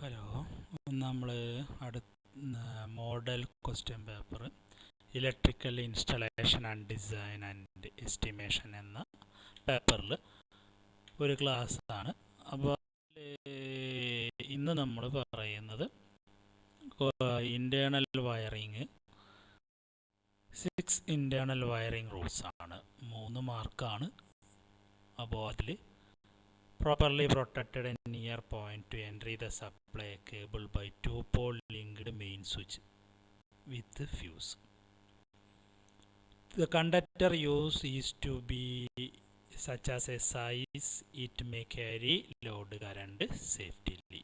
Hello, നമ്മൾ model question paper electrical installation and design and estimation എന്ന പേപ്പറിൽ ഒരു ക്ലാസ്സാണ്. അപ്പോൾ ഇന്ന് നമ്മൾ പറയുന്നത് internal wiring 6 internal wiring rules ആണ്. 3 മാർക്കാണ്. അപ്പോൾ അതിൽ properly protected and near point to entry the supply cable by 2-pole linked main switch with the fuse. The conductor use is to be such as a size it may carry load current safely.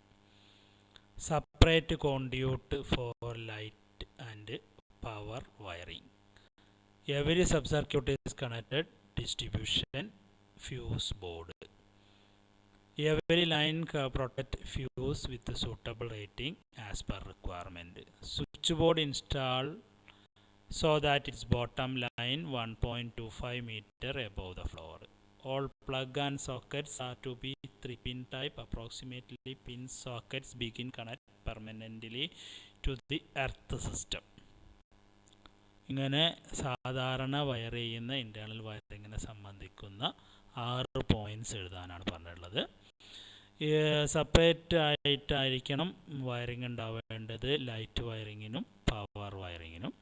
Separate conduit for light and power wiring. Every subcircuit is connected distribution fuse board. Every line protect fuse with a suitable rating as per requirement. Switchboard install so that its bottom line 1.25 meter above the floor. All plug and sockets are to be 3-pin type. Approximately pin sockets begin connect permanently to the earth system. ഇങ്ങനെ സാധാരണ wire ചെയ്യുന്ന internal വയറിങ്ങിനെ സംബന്ധിക്കുന്ന 6 points എഴുതാനാണ് പറഞ്ഞിട്ടുള്ളത്. Separate ആയിട്ടായിരിക്കണം wiring ഉണ്ടാവേണ്ടത്, light വയറിങ്ങിനും power വയറിങ്ങിനും.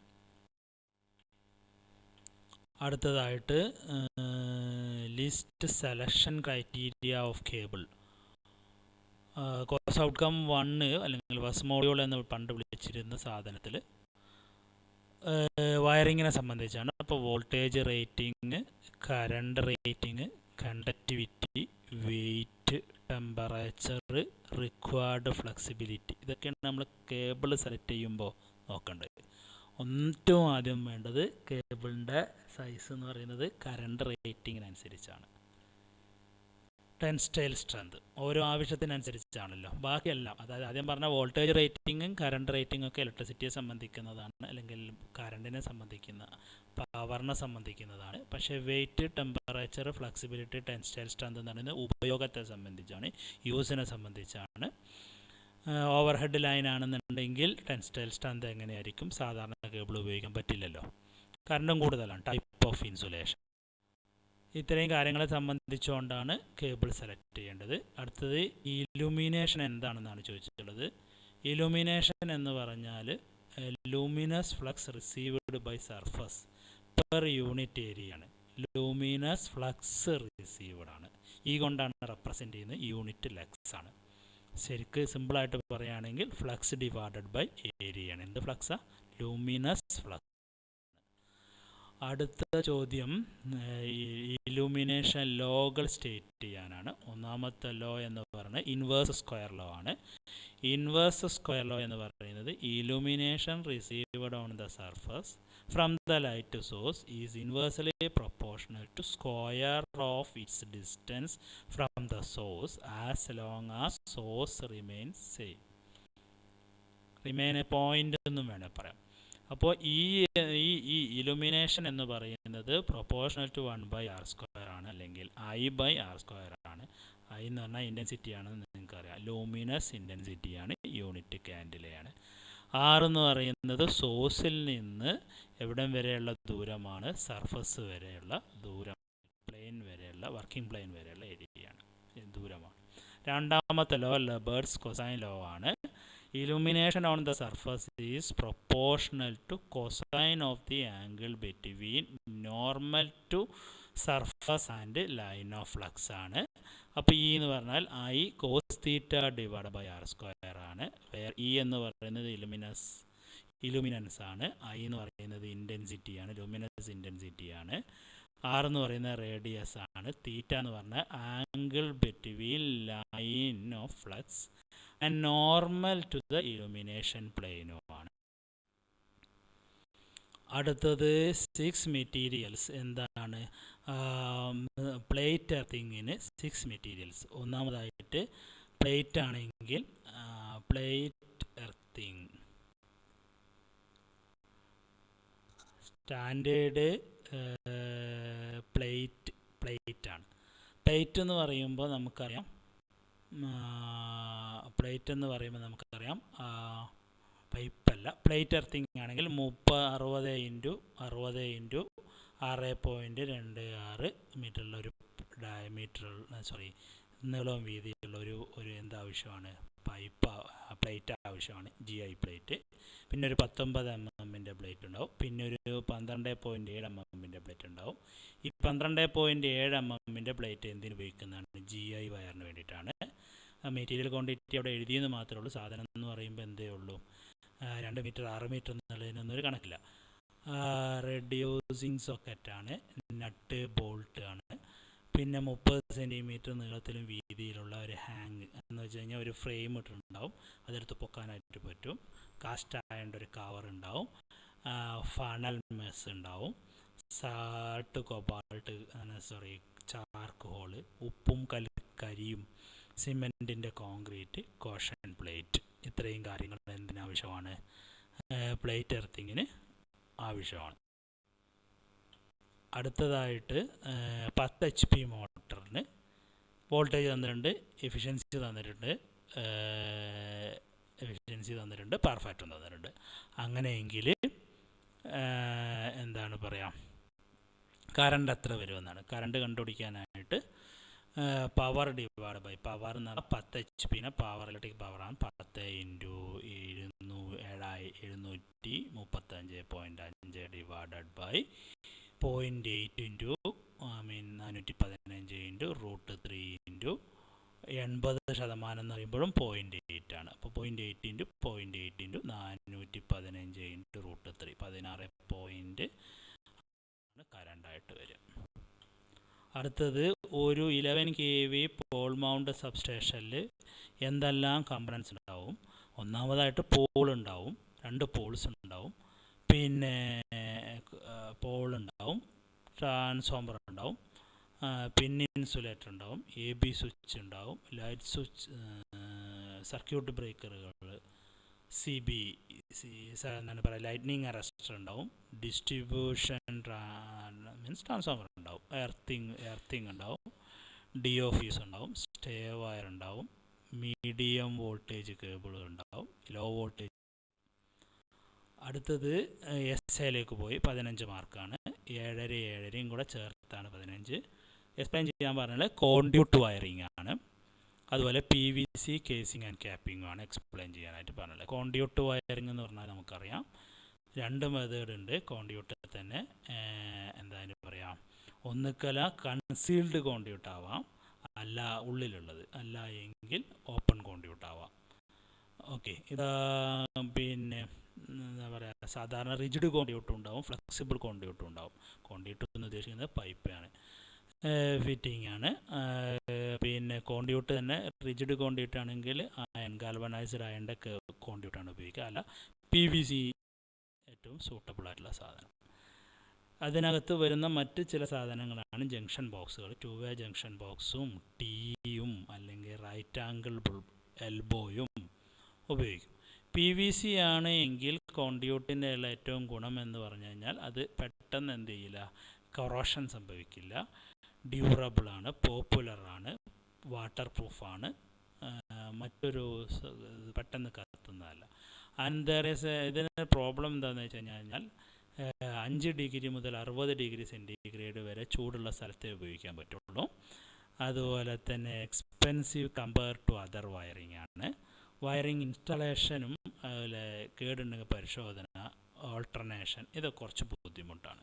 അടുത്തതായിട്ട് list selection criteria of cable. Course outcome 1 അല്ലെങ്കിൽ first module എന്ന് പണ്ട് വിളിച്ചിരുന്ന സാധനത്തിൽ വയറിങ്ങിനെ സംബന്ധിച്ചാണ്. അപ്പോൾ voltage rating, current rating, conductivity, weight, temperature, required flexibility, ഇതൊക്കെയാണ് നമ്മൾ കേബിൾ സെലക്ട് ചെയ്യുമ്പോൾ നോക്കേണ്ടത്. ഏറ്റവും ആദ്യം വേണ്ടത് കേബിളിൻ്റെ സൈസ് എന്ന് പറയുന്നത് കറണ്ട് റേറ്റിങ്ങിനനുസരിച്ചാണ്. ടെൻസ്റ്റൈൽ സ്ട്രെങ്ത് ഓരോ ആവശ്യത്തിനനുസരിച്ചാണല്ലോ. ബാക്കിയെല്ലാം, അതായത് ആദ്യം പറഞ്ഞ വോൾട്ടേജ് റേറ്റിങ്ങും കറണ്ട് റേറ്റിംഗും ഒക്കെ ഇലക്ട്രിസിറ്റിയെ സംബന്ധിക്കുന്നതാണ്, അല്ലെങ്കിൽ കറണ്ടിനെ സംബന്ധിക്കുന്ന, പവറിനെ സംബന്ധിക്കുന്നതാണ്. പക്ഷേ വെയിറ്റ്, ടെമ്പറേച്ചർ, ഫ്ലെക്സിബിലിറ്റി, ടെൻസ്റ്റൈൽ സ്ട്രെങ്ത് എന്ന് പറയുന്നത് ഉപയോഗത്തെ സംബന്ധിച്ചാണ്, യൂസിനെ സംബന്ധിച്ചാണ്. ഓവർ ഹെഡ് ലൈൻ ആണെന്നുണ്ടെങ്കിൽ ടെൻസ്റ്റൈൽ സ്ട്രെങ്ത് എങ്ങനെയായിരിക്കും? സാധാരണ കേബിൾ ഉപയോഗിക്കാൻ പറ്റില്ലല്ലോ, കറണ്ടും കൂടുതലാണ്, ടൈപ്പ് ഓഫ് ഇൻസുലേഷൻ. ഇത്രയും കാര്യങ്ങളെ സംബന്ധിച്ചുകൊണ്ടാണ് കേബിൾ സെലക്ട് ചെയ്യേണ്ടത്. അടുത്തത് ഇലുമിനേഷൻ എന്താണെന്നാണ് ചോദിച്ചിട്ടുള്ളത്. ഇലുമിനേഷൻ എന്ന് പറഞ്ഞാൽ luminous flux received by surface per unit area ആണ്. ലൂമിനസ് ഫ്ലക്സ് റിസീവ്ഡ് ആണ്, ഈ കൊണ്ടാണ് റെപ്രസെൻ്റ് ചെയ്യുന്നത്, യൂണിറ്റ് ലക്സ് ആണ്. ശരിക്ക് സിമ്പിളായിട്ട് പറയുകയാണെങ്കിൽ ഫ്ലക്സ് ഡിവൈഡഡ് ബൈ ഏരിയ ആണ്. എന്ത് ഫ്ലക്സാ? Luminous flux. അടുത്ത ചോദ്യം ഇലുമിനേഷൻ ലോകൾ സ്റ്റേറ്റ് ചെയ്യാനാണ്. ഒന്നാമത്തെ ലോ എന്ന് പറയുന്നത് ഇൻവേഴ്സ് സ്ക്വയർ ലോ ആണ്. ഇൻവേഴ്സ് സ്ക്വയർ ലോ എന്ന് പറയുന്നത് illumination received on the surface from the light source is inversely proportional to square of its distance from the source as long as source remains same. Remain a point എന്നും വേണേൽ പറയാം. അപ്പോൾ ഈ illumination എന്ന് പറയുന്നത് proportional to 1/r² ആണ്, അല്ലെങ്കിൽ I/r² ആണ്. I എന്ന് പറഞ്ഞാൽ ഇൻറ്റൻസിറ്റി ആണെന്ന് നിങ്ങൾക്കറിയാം. ലൂമിനസ് ഇൻറ്റൻസിറ്റിയാണ്, യൂണിറ്റ് ക്യാൻഡിലയാണ്. R എന്ന് പറയുന്നത് സോഴ്സിൽ നിന്ന് എവിടം വരെയുള്ള ദൂരമാണ്? സർഫസ് വരെയുള്ള ദൂരം, പ്ലെയിൻ വരെയുള്ള, വർക്കിംഗ് പ്ലെയിൻ വരെയുള്ള ഏരിയയാണ്, ദൂരമാണ്. രണ്ടാമത്തെ ലോ ലെബേർട്സ് കൊസൈൻ ലോ ആണ്. Illumination on the surface is proportional to cosine of the angle between normal to surface and line of flux ആണ്. അപ്പോൾ E എന്ന് പറഞ്ഞാൽ I cos θ divide by r² ആണ്. E എന്ന് പറയുന്നത് ഇലുമിനൻസ് ആണ്. I എന്ന് പറയുന്നത് ഇൻറ്റൻസിറ്റിയാണ്, ലൂമിനസ് ഇൻറ്റൻസിറ്റിയാണ്. R എന്ന് പറയുന്നത് റേഡിയസ് ആണ്. തീറ്റ എന്ന് പറഞ്ഞാൽ angle between line of flux and normal to the illumination പ്ലെയിനുമാണ്. അടുത്തത് 6 മെറ്റീരിയൽസ് എന്താണ്? പ്ലേറ്റ് എർത്തിങ്ങിന് 6 മെറ്റീരിയൽസ്. ഒന്നാമതായിട്ട് പ്ലേറ്റ് ആണെങ്കിൽ പ്ലേറ്റ് എർത്തിങ് സ്റ്റാൻഡേർഡ് പ്ലേറ്റ് ആണ്. പ്ലേറ്റ് എന്ന് പറയുമ്പോൾ നമുക്കറിയാം പ്ലേറ്റ് എന്ന് പറയുമ്പോൾ നമുക്കറിയാം പൈപ്പല്ല, പ്ലേറ്റ് എർത്തിങ് ആണെങ്കിൽ 60 × 60 × 6.26 മീറ്ററിലൊരു നീളവും വീതിയുള്ള ഒരു എന്താവശ്യമാണ്, പ്ലേറ്റ് ആവശ്യമാണ്, GI പ്ലേറ്റ്. പിന്നെ ഒരു 19 mm പ്ലേറ്റ് ഉണ്ടാവും. പിന്നെ ഒരു 12.7 mm പ്ലേറ്റ് ഉണ്ടാവും. ഈ 12.7 mm പ്ലേറ്റ് എന്തിനു ഉപയോഗിക്കുന്നതാണ്? GI വയറിന് വേണ്ടിയിട്ടാണ്. മെറ്റീരിയൽ ക്വാണ്ടിറ്റി അവിടെ എഴുതിയെന്ന് മാത്രമേ ഉള്ളൂ. സാധനം എന്ന് പറയുമ്പോൾ എന്തേ ഉള്ളൂ, 2 മീറ്റർ 6 മീറ്റർ എന്നുള്ളതിനൊന്നും ഒരു കണക്കില്ല. റെഡ്യൂസിങ് സോക്കറ്റാണ്, നട്ട് ബോൾട്ട് ആണ്. പിന്നെ 30 സെൻറ്റിമീറ്റർ നീളത്തിലും വീതിയിലുള്ള ഒരു ഹാങ് എന്ന് വെച്ച് കഴിഞ്ഞാൽ ഒരു ഫ്രെയിം ഇട്ടിട്ടുണ്ടാവും, അതെടുത്ത് പൊക്കാനായിട്ട് പറ്റും. കാസ്റ്റ് ആയതുകൊണ്ട് ഒരു കവർ ഉണ്ടാവും. ഫണൽ മെസ് ഉണ്ടാവും. ചാർക്ക് ഹോള്, ഉപ്പും കരിയും, സിമെൻറ്റിൻ്റെ കോൺക്രീറ്റ്, കോഷൻ പ്ലേറ്റ്, ഇത്രയും കാര്യങ്ങൾ എന്തിനാവശ്യമാണ്? പ്ലേറ്റ് എർത്തിങ്ങിന് ആവശ്യമാണ്. അടുത്തതായിട്ട് 10 HP മോട്ടറിന് വോൾട്ടേജ് തന്നിട്ടുണ്ട്, എഫിഷ്യൻസി തന്നിട്ടുണ്ട്, പവർ ഫാക്ടറും തന്നിട്ടുണ്ട്. അങ്ങനെയെങ്കിൽ എന്താണ് പറയുക, കറണ്ട് എത്ര വരുമെന്നാണ്. കറണ്ട് കണ്ടുപിടിക്കാനായിട്ട് പവർ ഡിവൈഡ് ബൈ പവർ എന്ന് പറഞ്ഞാൽ 10 HP പവർ, ഇലക്ട്രിക് പവറാണ്. 10 × 735.5 ഡിവൈഡഡ് ബൈ 0.8 415 × √3 80% എന്ന് പറയുമ്പോഴും 0.8 ആണ്. അപ്പോൾ 0.8 × 0.8 × 415 × √3 16 കറണ്ടായിട്ട് വരും. അടുത്തത് ഒരു 11 kV പോൾ മൗണ്ട് സബ്സ്റ്റേഷനിൽ എന്തെല്ലാം കമ്പണൻസ് ഉണ്ടാവും? ഒന്നാമതായിട്ട് പോൾ ഉണ്ടാവും, 2 പോൾസ് ഉണ്ടാവും, പിന്നെ പോൾ ഉണ്ടാവും, ട്രാൻസ്ഫോമർ ഉണ്ടാവും, പിന്നെ ഇൻസുലേറ്റർ ഉണ്ടാവും, AB സ്വിച്ച് ഉണ്ടാവും, ലൈറ്റ് സ്വിച്ച്, സർക്യൂട്ട് ബ്രേക്കറുകൾ, എന്താണ് പറയുക, ലൈറ്റ്നിങ് അറസ്റ്റർ ഉണ്ടാവും, ഡിസ്ട്രിബ്യൂഷൻ ട്രാൻസ്ഫോമർ ഉണ്ടാവും, എർത്തിങ് ഉണ്ടാവും, DO ഫ്യൂസ് ഉണ്ടാവും, സ്റ്റേ വയർ ഉണ്ടാവും, മീഡിയം വോൾട്ടേജ് കേബിൾ ഉണ്ടാവും, ലോ വോൾട്ടേജ്. അടുത്തത് SAയിലേക്ക് പോയി 15 മാർക്കാണ്. 7.5 കൂടെ ചേർത്താണ് 15. എക്സ്പ്ലെയിൻ ചെയ്യാൻ പറഞ്ഞാൽ കോൺഡ്യൂട്ട് വയറിംഗ് ആണ്. അതുപോലെ PVC കേസിംഗ് ആൻഡ് ക്യാപ്പിംഗ് ആണ് എക്സ്പ്ലെയിൻ ചെയ്യാനായിട്ട് പറഞ്ഞത്. കോൺഡ്യൂട്ട് വയറിംഗ് എന്ന് പറഞ്ഞാൽ നമുക്കറിയാം 2 മെത്തേഡ് ഉണ്ട് കോൺഡ്യൂട്ടിൽ തന്നെ. എന്തായാലും പറയാം, ഒന്നുക്കല കൺസീൽഡ് കോൺഡ്യൂട്ട് ആവാം, അല്ല ഉള്ളിലുള്ളത്, അല്ല എങ്കിൽ ഓപ്പൺ കോൺഡ്യൂട്ട് ആവാം. ഓക്കെ, ഇതാ പിന്നെ എന്താ പറയുക, സാധാരണ റിജിഡ് കോൺഡ്യൂട്ടും ഉണ്ടാവും, ഫ്ലെക്സിബിൾ കോൺഡ്യൂട്ടും ഉണ്ടാവും. കോൺഡ്യൂട്ട് എന്ന് ഉദ്ദേശിക്കുന്നത് പൈപ്പാണ്, ഫിറ്റിംഗ് ആണ്. പിന്നെ കോൺഡ്യൂട്ട് തന്നെ റിജിഡ് കോൺഡ്യൂട്ട് ആണെങ്കിൽ ഗാൽവനൈസ്ഡ് അയണിൻ്റെ കോൺഡ്യൂട്ടാണ് ഉപയോഗിക്കുക, അല്ല PVC ഏറ്റവും സൂട്ടബിൾ ആയിട്ടുള്ള സാധനം. അതിനകത്ത് വരുന്ന മറ്റ് ചില സാധനങ്ങളാണ് ജംഗ്ഷൻ ബോക്സുകൾ. 2-വേ ജംഗ്ഷൻ ബോക്സും ടീയും അല്ലെങ്കിൽ റൈറ്റ് ആംഗിൾ എൽബോയും ഉപയോഗിക്കും. PVC ആണ് എങ്കിൽ കോൺഡ്യൂട്ടിൻ്റെ ഉള്ള ഏറ്റവും ഗുണം എന്ന് പറഞ്ഞു കഴിഞ്ഞാൽ അത് പെട്ടെന്ന് എന്ത് ചെയ്യില്ല, കൊറോഷൻ സംഭവിക്കില്ല, ഡ്യൂറബിളാണ്, പോപ്പുലറാണ്, വാട്ടർ പ്രൂഫാണ്, മറ്റൊരു പെട്ടെന്ന് കത്തുന്നതല്ല. ആൻഡ് ദർ ഈസ് ഇതിന് പ്രോബ്ലം എന്താണെന്ന് വെച്ച് കഴിഞ്ഞാൽ 5 ഡിഗ്രി മുതൽ 60 ഡിഗ്രി സെൻറ്റിഗ്രേഡ് വരെ ചൂടുള്ള സ്ഥലത്തേ ഉപയോഗിക്കാൻ പറ്റുള്ളൂ. അതുപോലെ തന്നെ expensive compare to other wiring ആണ്. വയറിംഗ് ഇൻസ്റ്റലേഷനും അതുപോലെ കേടുണ്ടെങ്കിൽ പരിശോധന, ഓൾട്ടർനേഷൻ, ഇത് കുറച്ച് ബുദ്ധിമുട്ടാണ്.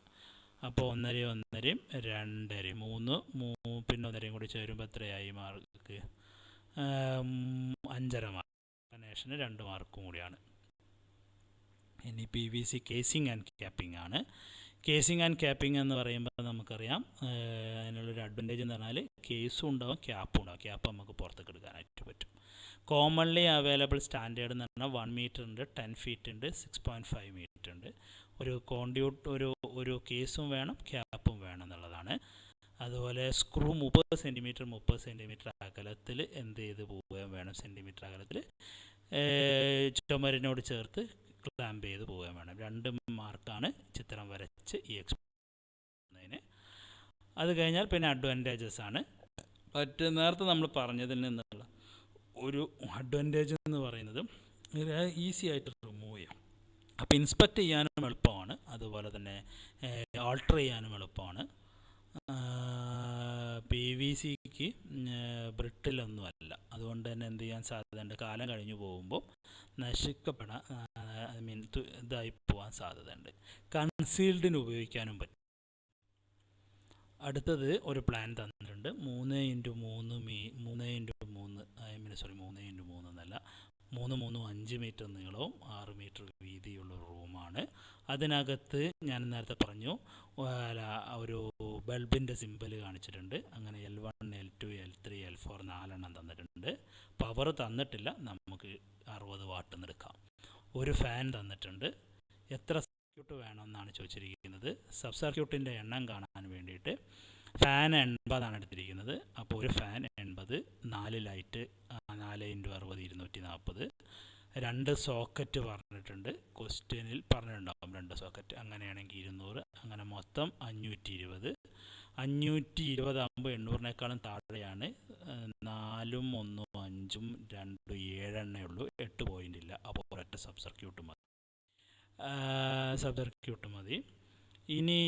അപ്പോൾ 1.5 1.5 2.5 3 പിന്നെ 1.5 കൂടി ചേരുമ്പോൾ എത്രയായി മാർക്ക്? 5.5 മാർക്ക്. ഓൾട്ടർനേഷന് 2 മാർക്കും കൂടിയാണ്. ഇനി PVC കേസിംഗ് ആൻഡ് ക്യാപ്പിംഗ് ആണ്. കേസിംഗ് ആൻഡ് ക്യാപ്പിംഗ് എന്ന് പറയുമ്പോൾ നമുക്കറിയാം അതിനുള്ളൊരു അഡ്വാൻറ്റേജ് എന്ന് പറഞ്ഞാൽ കേസും ഉണ്ടാവും, ക്യാപ്പും ഉണ്ടാവും. ക്യാപ്പ് നമുക്ക് പുറത്തേക്ക് എടുക്കാനായിട്ട് പറ്റും. കോമൺലി അവൈലബിൾ സ്റ്റാൻഡേർഡ് എന്ന് പറഞ്ഞാൽ 1 മീറ്റർ ഉണ്ട്, 10 ഫീറ്റ് ഉണ്ട്, 6.5 മീറ്റർ ഉണ്ട്. ഒരു കോൺഡ്യൂട്ട് ഒരു കേസും വേണം, ക്യാപ്പും വേണം എന്നുള്ളതാണ്. അതുപോലെ സ്ക്രൂ 30 സെൻറ്റിമീറ്റർ അകലത്തിൽ എന്ത് ചെയ്ത് പോവുകയും വേണം, സെൻറ്റിമീറ്റർ അകലത്തിൽ ചുമരിനോട് ചേർത്ത് ക്ലാമ്പ് ചെയ്ത് പോവുകയും വേണം. 2 മാർക്കാണ് ചിത്രം വരച്ച് ഈ എക്സ്പ്ലെയിൻ. അത് കഴിഞ്ഞാൽ പിന്നെ അഡ്വാൻറ്റേജസ് ആണ്. നേരത്തെ നമ്മൾ പറഞ്ഞതിൽ നിന്നുള്ള ഒരു അഡ്വാൻറ്റേജ് എന്ന് പറയുന്നത് ഈസി ആയിട്ട് റിമൂവ് ചെയ്യാം. അപ്പോൾ ഇൻസ്പെക്റ്റ് ചെയ്യാനും എളുപ്പമാണ്, അതുപോലെ തന്നെ ആൾട്ടർ ചെയ്യാനും എളുപ്പമാണ്. PVCക്ക് ബ്രിട്ടിലൊന്നുമല്ല, അതുകൊണ്ട് തന്നെ എന്ത് ചെയ്യാൻ സാധ്യതയുണ്ട്, കാലം കഴിഞ്ഞു പോകുമ്പോൾ നശിക്കപ്പെടാൻ ഇതായി പോകാൻ സാധ്യതയുണ്ട്. കൺസീൽഡിന് ഉപയോഗിക്കാനും പറ്റും. അടുത്തത് ഒരു പ്ലാൻ തന്നിട്ടുണ്ട്. 3x3 എന്നല്ല, 5 മീറ്റർ നീളവും 6 മീറ്റർ വീതിയുള്ള റൂമാണ്. അതിനകത്ത് ഞാൻ നേരത്തെ പറഞ്ഞു ഒരു ബൾബിൻ്റെ സിമ്പൽ കാണിച്ചിട്ടുണ്ട്. അങ്ങനെ L1, L2, L3, L4 4 തന്നിട്ടുണ്ട്. പവർ തന്നിട്ടില്ല, നമുക്ക് 60 വാട്ട് എടുക്കാം. ഒരു ഫാൻ തന്നിട്ടുണ്ട്. എത്ര സർക്യൂട്ട് വേണമെന്നാണ് ചോദിച്ചിരിക്കുന്നത്. സബ് സർക്യൂട്ടിൻ്റെ എണ്ണം കാണാൻ വേണ്ടിയിട്ട് ഫാൻ 80 എടുത്തിരിക്കുന്നത്. അപ്പോൾ ഒരു ഫാൻ 80, 4 ലൈറ്റ് 4 × 60 240, 2 സോക്കറ്റ് പറഞ്ഞിട്ടുണ്ട്. ക്വസ്റ്റ്യനിൽ പറഞ്ഞിട്ടുണ്ടാകും 2 സോക്കറ്റ്, അങ്ങനെയാണെങ്കിൽ 200, അങ്ങനെ മൊത്തം 520. 520 ആകുമ്പോൾ 800-നേക്കാളും താഴെയാണ്. 4 1 5 2 7 ഉള്ളൂ, 8 പോയിൻ്റ് ഇല്ല. അപ്പോൾ ഒരൊറ്റ സബ് സർക്യൂട്ട് മതി. ഇനി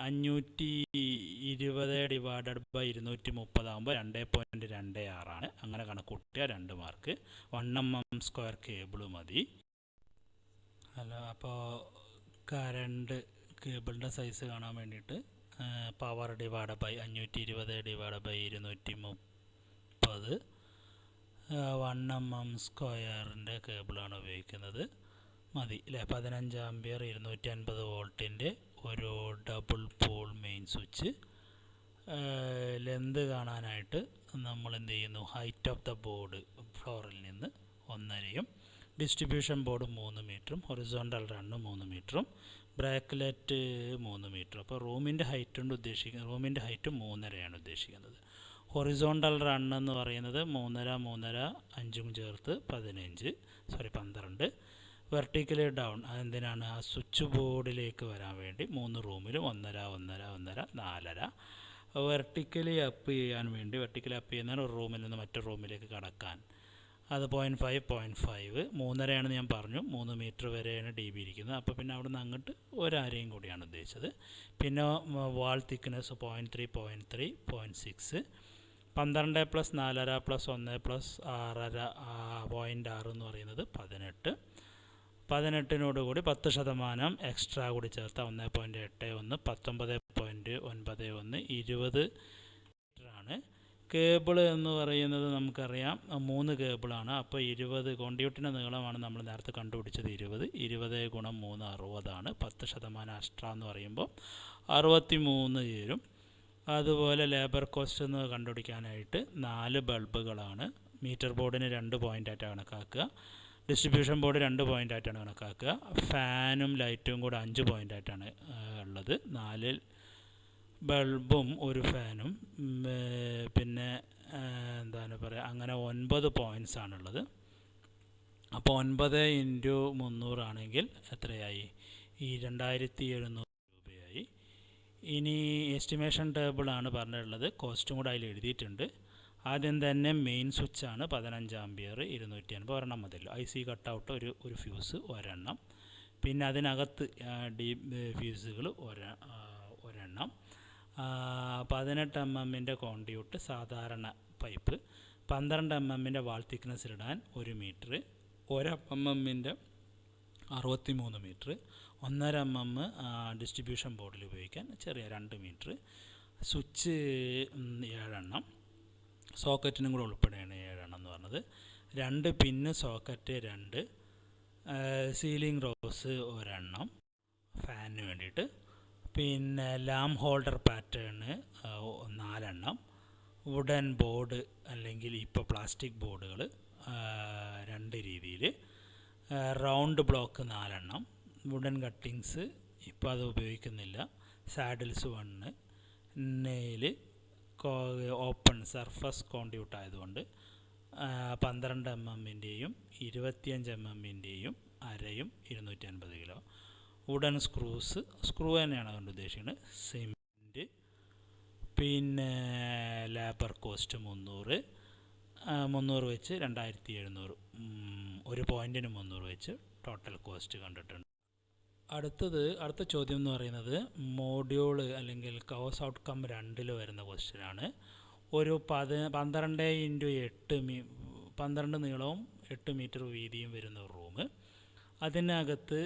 520/230 ആകുമ്പോൾ 2.26 അങ്ങനെ കണക്കൂട്ടിയാൽ 2 മാർക്ക്. 1 mm² കേബിൾ മതി. അപ്പോൾ കറണ്ട് കേബിളിൻ്റെ സൈസ് കാണാൻ വേണ്ടിയിട്ട് പവർ / 520/230 1 mm² കേബിളാണ് ഉപയോഗിക്കുന്നത്. മതി അല്ലേ? 15 ആമ്പിയർ 250 വോൾട്ടിൻ്റെ ഒരു double Paul main switch. Length കാണാനായിട്ട് നമ്മൾ എന്ത് ചെയ്യുന്നു, ഹൈറ്റ് ഓഫ് ദ ബോർഡ് ഫ്ലോറിൽ നിന്ന് 1.5, ഡിസ്ട്രിബ്യൂഷൻ ബോർഡ് 3 മീറ്ററും, ഹൊറിസോണ്ടൽ റണ്ണ് 3 മീറ്ററും, ബ്രാക്കലെറ്റ് 3 മീറ്റർ. അപ്പോൾ റൂമിൻ്റെ ഹൈറ്റ് 3.5 ഉദ്ദേശിക്കുന്നത്. ഹൊറിസോണ്ടൽ റണ്ണ് എന്ന് പറയുന്നത് 3.5 5 ചേർത്ത് 12. വെർട്ടിക്കലി ഡൗൺ അതെന്തിനാണ്, ആ സ്വിച്ച് ബോർഡിലേക്ക് വരാൻ വേണ്ടി 3 റൂമിലും 1.5 4. വെർട്ടിക്കലി അപ്പ് ചെയ്യാൻ വേണ്ടി, വെർട്ടിക്കലി അപ്പ് ചെയ്യുന്നതിന് ഒരു റൂമിൽ നിന്ന് മറ്റൊരു റൂമിലേക്ക് കടക്കാൻ അത് 0.5 3.5 ഞാൻ പറഞ്ഞു. 3 മീറ്റർ വരെയാണ് DB ഇരിക്കുന്നത്. അപ്പോൾ പിന്നെ അവിടെ നിന്ന് അങ്ങോട്ട് ഒരാരെയും കൂടിയാണ് ഉദ്ദേശിച്ചത്. പിന്നെ വാൾ തിക്നെസ് 0.3 0.6 12 + 4.5 + 1 + 6.5 0.6 എന്ന് പറയുന്നത് 18. 18നോടുകൂടി 10% എക്സ്ട്രാ കൂടി ചേർത്ത 1.81 19.91 20 മീറ്ററാണ്. കേബിൾ എന്ന് പറയുന്നത് നമുക്കറിയാം 3 കേബിളാണ്. അപ്പോൾ 20 കോണ്ടിയൂട്ടിൻ്റെ നീളമാണ് നമ്മൾ നേരത്തെ കണ്ടുപിടിച്ചത്. 20 × 3 60 10% എക്സ്ട്രാ എന്ന് പറയുമ്പോൾ 63 ചേരും. അതുപോലെ ലേബർ കോസ്റ്റ് എന്ന് കണ്ടുപിടിക്കാനായിട്ട് 4 ബൾബുകളാണ്. മീറ്റർ ബോർഡിന് 2 പോയിൻ്റായിട്ട് കണക്കാക്കുക, ഡിസ്ട്രിബ്യൂഷൻ ബോർഡ് 2 പോയിൻ്റായിട്ടാണ് കണക്കാക്കുക, ഫാനും ലൈറ്റും കൂടെ 5 പോയിൻ്റായിട്ടാണ് ഉള്ളത്. 4 ബൾബും ഒരു ഫാനും പിന്നെ എന്താണ് പറയുക, അങ്ങനെ 9 പോയിൻറ്റ്സ് ആണുള്ളത്. അപ്പോൾ 9 × 300 ആണെങ്കിൽ എത്രയായി, 2700 രൂപയായി. ഇനി എസ്റ്റിമേഷൻ ടേബിളാണ് പറഞ്ഞിട്ടുള്ളത്, കോസ്റ്റും കൂടെ അതിൽ എഴുതിയിട്ടുണ്ട്. ആദ്യം തന്നെ മെയിൻ സ്വിച്ചാണ് 15 ആമ്പിയർ 250 ഒരെണ്ണം മതിയല്ലോ. IC കട്ടൗട്ട് ഒരു ഫ്യൂസ് ഒരെണ്ണം, പിന്നെ അതിനകത്ത് ഫ്യൂസുകൾ ഒരെണ്ണം, 18 mm കോണ്ടിയൂട്ട് സാധാരണ പൈപ്പ്, 12 mm വാൾ തിക്നെസ് ഇടാൻ 1 metre, 1 mm 63 metre, 1.5 mm distribution ബോർഡിൽ ഉപയോഗിക്കാൻ ചെറിയ 2 മീറ്റർ, സ്വിച്ച് 7 എണ്ണം, സോക്കറ്റിനും കൂടെ ഉൾപ്പെടെയാണ് 7 എണ്ണം എന്ന് പറഞ്ഞത്. 2 പിന്ന് സോക്കറ്റ് 2, സീലിംഗ് റോസ് ഒരെണ്ണം ഫാനിന് വേണ്ടിയിട്ട്, പിന്നെ ലാം ഹോൾഡർ പാറ്റേണ് 4 എണ്ണം, വുഡൻ ബോർഡ് അല്ലെങ്കിൽ ഇപ്പോൾ പ്ലാസ്റ്റിക് ബോർഡുകൾ 2 രീതിയിൽ, റൗണ്ട് ബ്ലോക്ക് 4 എണ്ണം, വുഡൻ കട്ടിങ്സ് ഇപ്പോൾ അത് ഉപയോഗിക്കുന്നില്ല, saddles 1, nail open surface conduit ആയതുകൊണ്ട് 12 mm 25 mm അരയും 250 കിലോ, വുഡൻ സ്ക്രൂ തന്നെയാണ് അതുകൊണ്ട് ഉദ്ദേശിക്കുന്നത്, സിമെൻറ്റ്, പിന്നെ ലേബർ കോസ്റ്റ് 300, 300 വെച്ച് 2700, ഒരു പോയിൻറ്റിന് 300 വെച്ച് ടോട്ടൽ കോസ്റ്റ് കണ്ടിട്ടുണ്ട്. അടുത്ത ചോദ്യം എന്ന് പറയുന്നത് മോഡ്യൂള് അല്ലെങ്കിൽ കോഴ്സ് ഔട്ട്കം 2 വരുന്ന ക്വസ്റ്റ്യനാണ്. ഒരു 12 × 8 12 നീളവും 8 മീറ്റർ വീതിയും വരുന്ന ഒരു റൂം, അതിനകത്ത്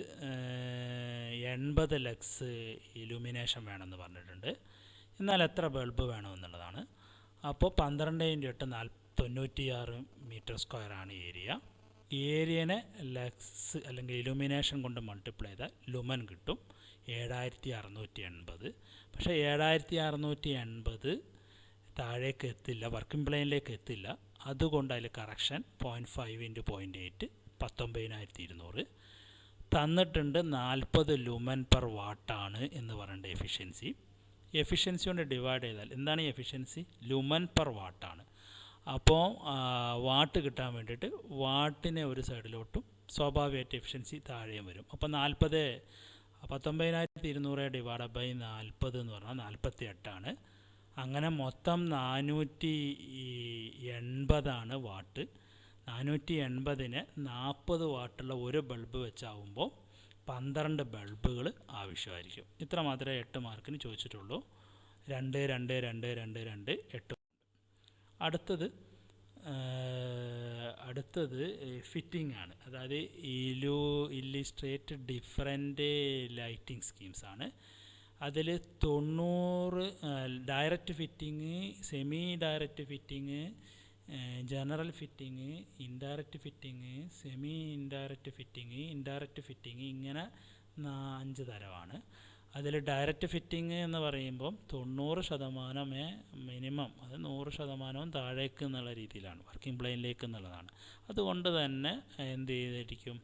80 ലക്സ് ഇലുമിനേഷൻ വേണമെന്ന് പറഞ്ഞിട്ടുണ്ട്. എന്നാൽ എത്ര ബൾബ് വേണമെന്നുള്ളതാണ്. അപ്പോൾ 12 × 8 96 മീറ്റർ സ്ക്വയറാണ് ഏരിയ. ഏരിയനെ ലക്സ് അല്ലെങ്കിൽ ഇലുമിനേഷൻ കൊണ്ട് മൾട്ടിപ്ലൈ ചെയ്താൽ ലുമൻ കിട്ടും 7680. പക്ഷേ 7680 താഴേക്ക് എത്തില്ല, വർക്കിംഗ് പ്ലെയിനിലേക്ക് എത്തില്ല. അതുകൊണ്ട് അതിൽ കറക്ഷൻ 0.5 × 0.8 19200 തന്നിട്ടുണ്ട്. 40 ലുമൻ പെർ വാട്ടാണ് എന്ന് പറയേണ്ട എഫിഷ്യൻസി. എഫിഷ്യൻസി കൊണ്ട് ഡിവൈഡ് ചെയ്താൽ എന്താണ് ഈ എഫിഷ്യൻസി? Lumen per വാട്ടാണ്. അപ്പോൾ വാട്ട് കിട്ടാൻ വേണ്ടിയിട്ട് വാട്ടിനെ ഒരു സൈഡിലോട്ടും സ്വാഭാവികമായിട്ട് എഫിഷ്യൻസി താഴെയും വരും. അപ്പോൾ 19200 ഡിവൈഡ് ബൈ 40 എന്ന് പറഞ്ഞാൽ 48 അങ്ങനെ മൊത്തം 480 വാട്ട്. 480-ന് 40 വാട്ടുള്ള ഒരു ബൾബ് വെച്ചാവുമ്പോൾ 12 ബൾബുകൾ ആവശ്യമായിരിക്കും. ഇത്ര മാത്രമേ 8 മാർക്കിന് ചോദിച്ചിട്ടുള്ളൂ. 2 2 2 2 2 8. അടുത്തത് ഫിറ്റിംഗ് ആണ്. അതായത് ഇല്ലിസ്ട്രേറ്റ് ഡിഫറെൻ്റ് ലൈറ്റിംഗ് സ്കീംസ് ആണ്. അതിൽ 90 direct fitting, semi direct fitting, general fitting, indirect fitting, semi indirect fitting, indirect fitting, ഇങ്ങനെ 5 തരമാണ്. അതിൽ ഡയറക്റ്റ് ഫിറ്റിംഗ് എന്ന് പറയുമ്പം 90% മിനിമം, അത് 100% താഴേക്ക് എന്നുള്ള രീതിയിലാണ്, വർക്കിംഗ് പ്ലെയിനിലേക്ക് എന്നുള്ളതാണ്. അതുകൊണ്ട് തന്നെ എന്ത് ചെയ്തിരിക്കും,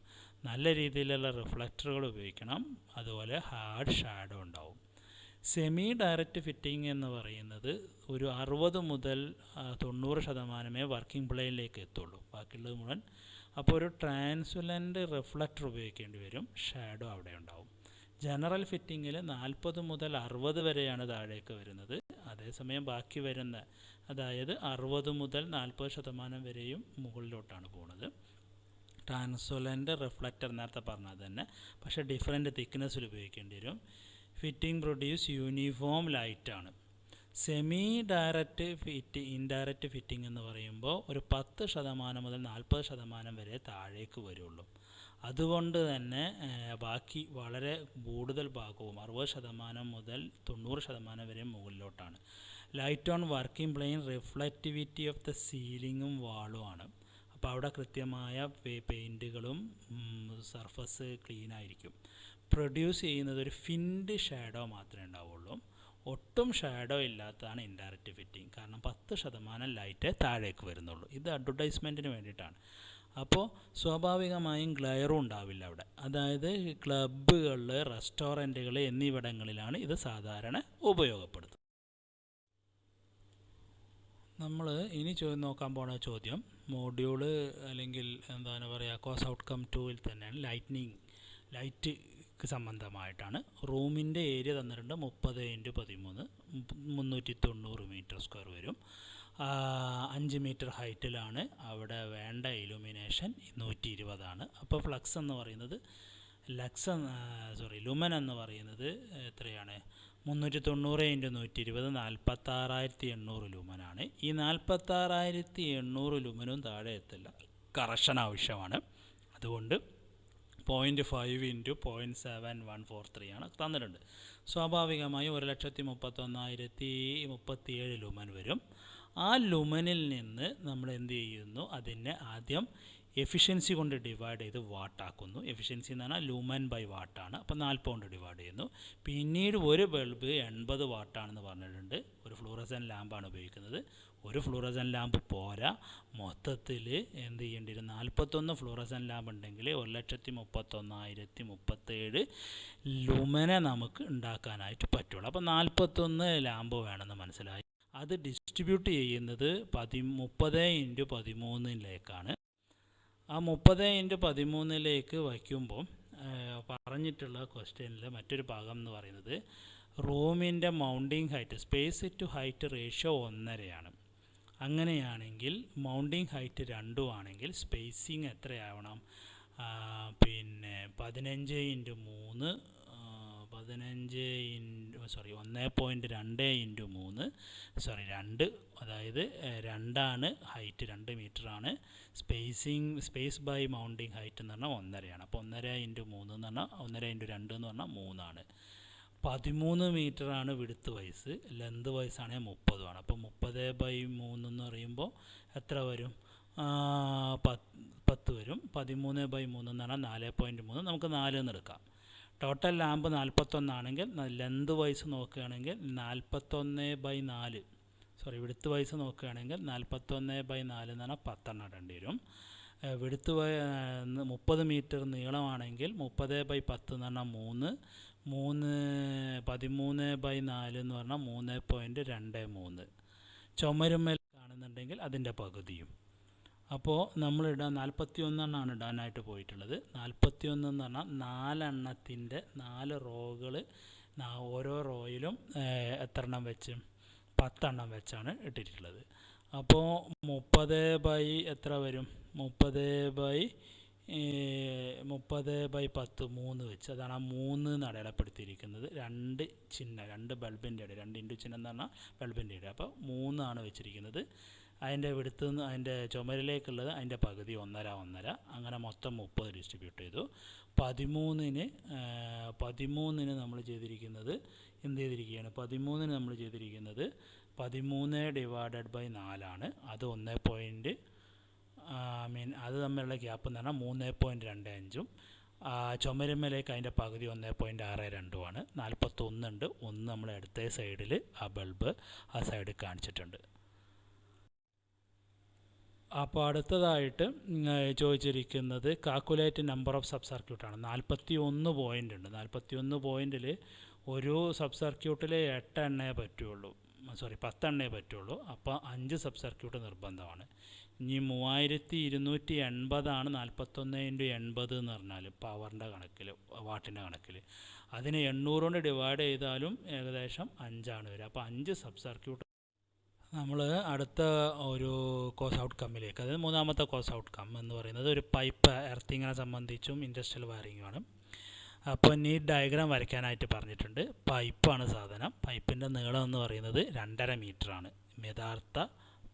നല്ല രീതിയിലുള്ള റിഫ്ലക്ടറുകൾ ഉപയോഗിക്കണം. അതുപോലെ ഹാർഡ് ഷാഡോ ഉണ്ടാവും. സെമി ഡയറക്റ്റ് ഫിറ്റിംഗ് എന്ന് പറയുന്നത് ഒരു 60 മുതൽ 90% വർക്കിംഗ് പ്ലെയിനിലേക്ക് എത്തുള്ളൂ, ബാക്കിയുള്ളത് മുഴുവൻ. അപ്പോൾ ഒരു ട്രാൻസ്ലുലൻ്റ് റിഫ്ലക്ടർ ഉപയോഗിക്കേണ്ടി വരും, ഷാഡോ അവിടെ ഉണ്ടാവും. ജനറൽ ഫിറ്റിങ്ങിൽ 40 മുതൽ 60 വരെയാണ് താഴേക്ക് വരുന്നത്. അതേസമയം ബാക്കി വരുന്ന, അതായത് 60 മുതൽ 40% വരെയും മുകളിലോട്ടാണ് പോകുന്നത്. ട്രാൻസ്ലുലൻ്റ് റിഫ്ലക്ടർ നേരത്തെ പറഞ്ഞത് തന്നെ, പക്ഷേ ഡിഫറെൻറ്റ് തിക്നെസ്സിൽ ഉപയോഗിക്കേണ്ടി വരും. ഫിറ്റിംഗ് പ്രൊഡ്യൂസ് യൂണിഫോം ലൈറ്റാണ്. സെമി ഡയറക്റ്റ് ഇൻഡയറക്റ്റ് ഫിറ്റിംഗ് എന്ന് പറയുമ്പോൾ ഒരു 10% മുതൽ 40% വരെ താഴേക്ക് വരുള്ളൂ. അതുകൊണ്ട് തന്നെ ബാക്കി വളരെ കൂടുതൽ ഭാഗവും 60% മുതൽ 90% വരെ മുകളിലോട്ടാണ്. Light on working plane reflectivity of the സീലിങ്ങും വാളുമാണ്. അപ്പോൾ അവിടെ കൃത്യമായ പെയിൻറ്റുകളും സർഫസ് ക്ലീൻ ആയിരിക്കും. പ്രൊഡ്യൂസ് ചെയ്യുന്നത് ഒരു ഫിൻഡ് ഷാഡോ മാത്രമേ ഉണ്ടാവുള്ളൂ. ഒട്ടും ഷാഡോ ഇല്ലാത്തതാണ് ഇൻഡയറക്റ്റ് ഫിറ്റിംഗ്. കാരണം 10% ലൈറ്റേ താഴേക്ക് വരുന്നുള്ളൂ. ഇത് അഡ്വർടൈസ്മെൻറ്റിന് വേണ്ടിയിട്ടാണ്. അപ്പോൾ സ്വാഭാവികമായും ഗ്ലെയറും ഉണ്ടാവില്ല അവിടെ. അതായത് ക്ലബ്ബുകളിൽ, റെസ്റ്റോറൻറ്റുകൾ എന്നിവിടങ്ങളിലാണ് ഇത് സാധാരണ ഉപയോഗപ്പെടുത്തുന്നത്. നമ്മൾ ഇനി നോക്കാൻ പോണ ചോദ്യം മോഡ്യൂള് അല്ലെങ്കിൽ എന്താണ് പറയുക, കോഴ്സ് ഔട്ട്കം 2-ൽ തന്നെയാണ്. ലൈറ്റ് സംബന്ധമായിട്ടാണ്. റൂമിൻ്റെ ഏരിയ തന്നിട്ടുണ്ട് 30 × 13 390 മീറ്റർ സ്ക്വയർ വരും. 5 മീറ്റർ ഹൈറ്റിലാണ്. അവിടെ വേണ്ട ഇലുമിനേഷൻ 120 അപ്പോൾ ഫ്ലക്സ് എന്ന് പറയുന്നത് ലുമൻ എന്ന് പറയുന്നത് എത്രയാണ്? 390 × 120 46800 ലുമനാണ്. ഈ 46800 ലുമനും താഴെ എത്തില്ല, കറക്ഷൻ ആവശ്യമാണ്. അതുകൊണ്ട് 0.5 × 0.7143 തന്നിട്ടുണ്ട്. സ്വാഭാവികമായും 1,31,037 ലുമൻ വരും. ആ ലുമനിൽ നിന്ന് നമ്മൾ എന്ത് ചെയ്യുന്നു, അതിനെ ആദ്യം എഫിഷ്യൻസി കൊണ്ട് ഡിവൈഡ് ചെയ്ത് വാട്ടാക്കുന്നു. എഫിഷ്യൻസി എന്ന് പറഞ്ഞാൽ ലുമൻ ബൈ വാട്ടാണ്. അപ്പോൾ 40 കൊണ്ട് ഡിവൈഡ് ചെയ്യുന്നു. പിന്നീട് ഒരു ബൾബ് 80 വാട്ടാണെന്ന് പറഞ്ഞിട്ടുണ്ട്. ഒരു ഫ്ലൂറസെൻ്റ് ലാമ്പാണ് ഉപയോഗിക്കുന്നത്. ഒരു ഫ്ലൂറസെൻ്റ് ലാമ്പ് പോരാ, മൊത്തത്തിൽ എന്ത് ചെയ്യേണ്ടി വരും? 41 ഫ്ലൂറസെൻ്റ് ലാമ്പ് ഉണ്ടെങ്കിൽ 1,31,037 ലുമനെ നമുക്ക് ഉണ്ടാക്കാനായിട്ട് പറ്റുള്ളൂ. അപ്പോൾ 41 ലാമ്പ് വേണമെന്ന് മനസ്സിലായി. അത് ഡിസ്ട്രിബ്യൂട്ട് ചെയ്യുന്നത് 30 × 13 ആ 30 × 13 വയ്ക്കുമ്പോൾ പറഞ്ഞിട്ടുള്ള ക്വസ്റ്റ്യനിൽ മറ്റൊരു ഭാഗം എന്ന് പറയുന്നത് റൂമിൻ്റെ mounting height, space to height ratio 1.5. അങ്ങനെയാണെങ്കിൽ മൗണ്ടിങ് ഹൈറ്റ് 2 ആണെങ്കിൽ സ്പേസിങ് എത്രയാവണം? പിന്നെ 15 × 3 2, അതായത് 2 ഹൈറ്റ് 2 മീറ്ററാണ്. സ്പേസ് ബൈ മൗണ്ടിങ് ഹൈറ്റ് എന്ന് പറഞ്ഞാൽ 1.5 അപ്പോൾ 1.5 × 3 എന്ന് പറഞ്ഞാൽ 1.5 × 2 എന്ന് പറഞ്ഞാൽ 3 13 മീറ്ററാണ് വിഡ്ത്ത് വൈസ്. ലെന്ത് വൈസ് ആണെങ്കിൽ 30 അപ്പോൾ 30/3 എന്ന് പറയുമ്പോൾ എത്ര വരും? 10 വരും. 13/3 എന്ന് പറഞ്ഞാൽ 4.3. നമുക്ക് 4 എന്ന് എടുക്കാം. ടോട്ടൽ ലാമ്പ് 41 ആണെങ്കിൽ ലെന്ത് വൈസ് നോക്കുകയാണെങ്കിൽ 41/4 വിഡ്ത്ത് വൈസ് നോക്കുകയാണെങ്കിൽ 41/4 എന്ന് പറഞ്ഞാൽ 10 ഇടേണ്ടി വരും. വിഡ്ത്ത് 30 മീറ്റർ നീളമാണെങ്കിൽ 30/10 എന്ന് പറഞ്ഞാൽ 13/4 എന്ന് പറഞ്ഞാൽ 3.23. ചുമരുമ്മൽ കാണുന്നുണ്ടെങ്കിൽ അതിൻ്റെ പകുതിയും. അപ്പോൾ നമ്മളിടാൻ 41 ഇടാനായിട്ട് പോയിട്ടുള്ളത്. 41 എന്ന് പറഞ്ഞാൽ 4 എണ്ണത്തിൻ്റെ 4 റോകൾ, ഓരോ റോയിലും എത്ര എണ്ണം വെച്ച്? 10 എണ്ണം വെച്ചാണ് ഇട്ടിട്ടുള്ളത്. അപ്പോൾ 30 എത്ര വരും? 30/10 3 വെച്ച്, അതാണ് ആ 3 എന്ന് അടയാളപ്പെടുത്തിയിരിക്കുന്നത്. 2 ബൾബിൻ്റെ ഇടയിൽ, 2 ഇൻറ്റു ചിഹ്നം എന്ന് പറഞ്ഞാൽ ബൾബിൻ്റെ ഇടയിൽ. അപ്പോൾ 3 വെച്ചിരിക്കുന്നത്. അതിൻ്റെ വിടുത്ത് അതിൻ്റെ ചുമരിലേക്കുള്ളത് അതിൻ്റെ പകുതി 1.5 അങ്ങനെ മൊത്തം 30 ഡിസ്ട്രിബ്യൂട്ട് ചെയ്തു. 13 നമ്മൾ ചെയ്തിരിക്കുന്നത് എന്ത് ചെയ്തിരിക്കുകയാണ്? 13 നമ്മൾ ചെയ്തിരിക്കുന്നത് 13/4 അത് 1. അത് തമ്മിലുള്ള ഗ്യാപ്പ് എന്ന് പറഞ്ഞാൽ 3.25. ചുമരുമ്മലേക്ക് അതിൻ്റെ പകുതി 1.62 41 ഉണ്ട്. 1 നമ്മൾ അടുത്ത സൈഡിൽ ആ ബൾബ് ആ സൈഡിൽ കാണിച്ചിട്ടുണ്ട്. അപ്പോൾ അടുത്തതായിട്ട് ചോദിച്ചിരിക്കുന്നത് കാൽക്കുലേറ്റ് നമ്പർ ഓഫ് സബ് സർക്യൂട്ടാണ്. 41 പോയിൻ്റ് ഉണ്ട്. 41 പോയിൻറ്റിൽ ഒരു സബ് സർക്യൂട്ടിൽ 8 എണ്ണേ പറ്റുള്ളൂ, 10 എണ്ണേ പറ്റുള്ളൂ. അപ്പോൾ 5 സബ് സർക്യൂട്ട് നിർബന്ധമാണ്. ഇനി 3280 41 × 80 എന്ന് പറഞ്ഞാൽ പവറിൻ്റെ കണക്കിൽ, വാട്ടിൻ്റെ കണക്കിൽ. അതിന് 800 കൊണ്ട് ഡിവൈഡ് ചെയ്താലും ഏകദേശം 5 വരിക. അപ്പോൾ 5 സബ് സർക്യൂട്ട് നമ്മൾ അടുത്ത ഒരു കോഴ്സ് ഔട്ട്കമ്മിലേക്ക്, അതായത് മൂന്നാമത്തെ കോഴ്സ് ഔട്ട്കം എന്ന് പറയുന്നത് ഒരു പൈപ്പ് എർത്തിങ്ങിനെ സംബന്ധിച്ചും ഇൻഡസ്ട്രിയൽ വയറിങ്ങുമാണ്. അപ്പോൾ നീറ്റ് ഡയഗ്രാം വരയ്ക്കാനായിട്ട് പറഞ്ഞിട്ടുണ്ട്. പൈപ്പാണ് സാധനം. പൈപ്പിൻ്റെ നീളം എന്ന് പറയുന്നത് 2.5 മീറ്ററാണ് യഥാർത്ഥ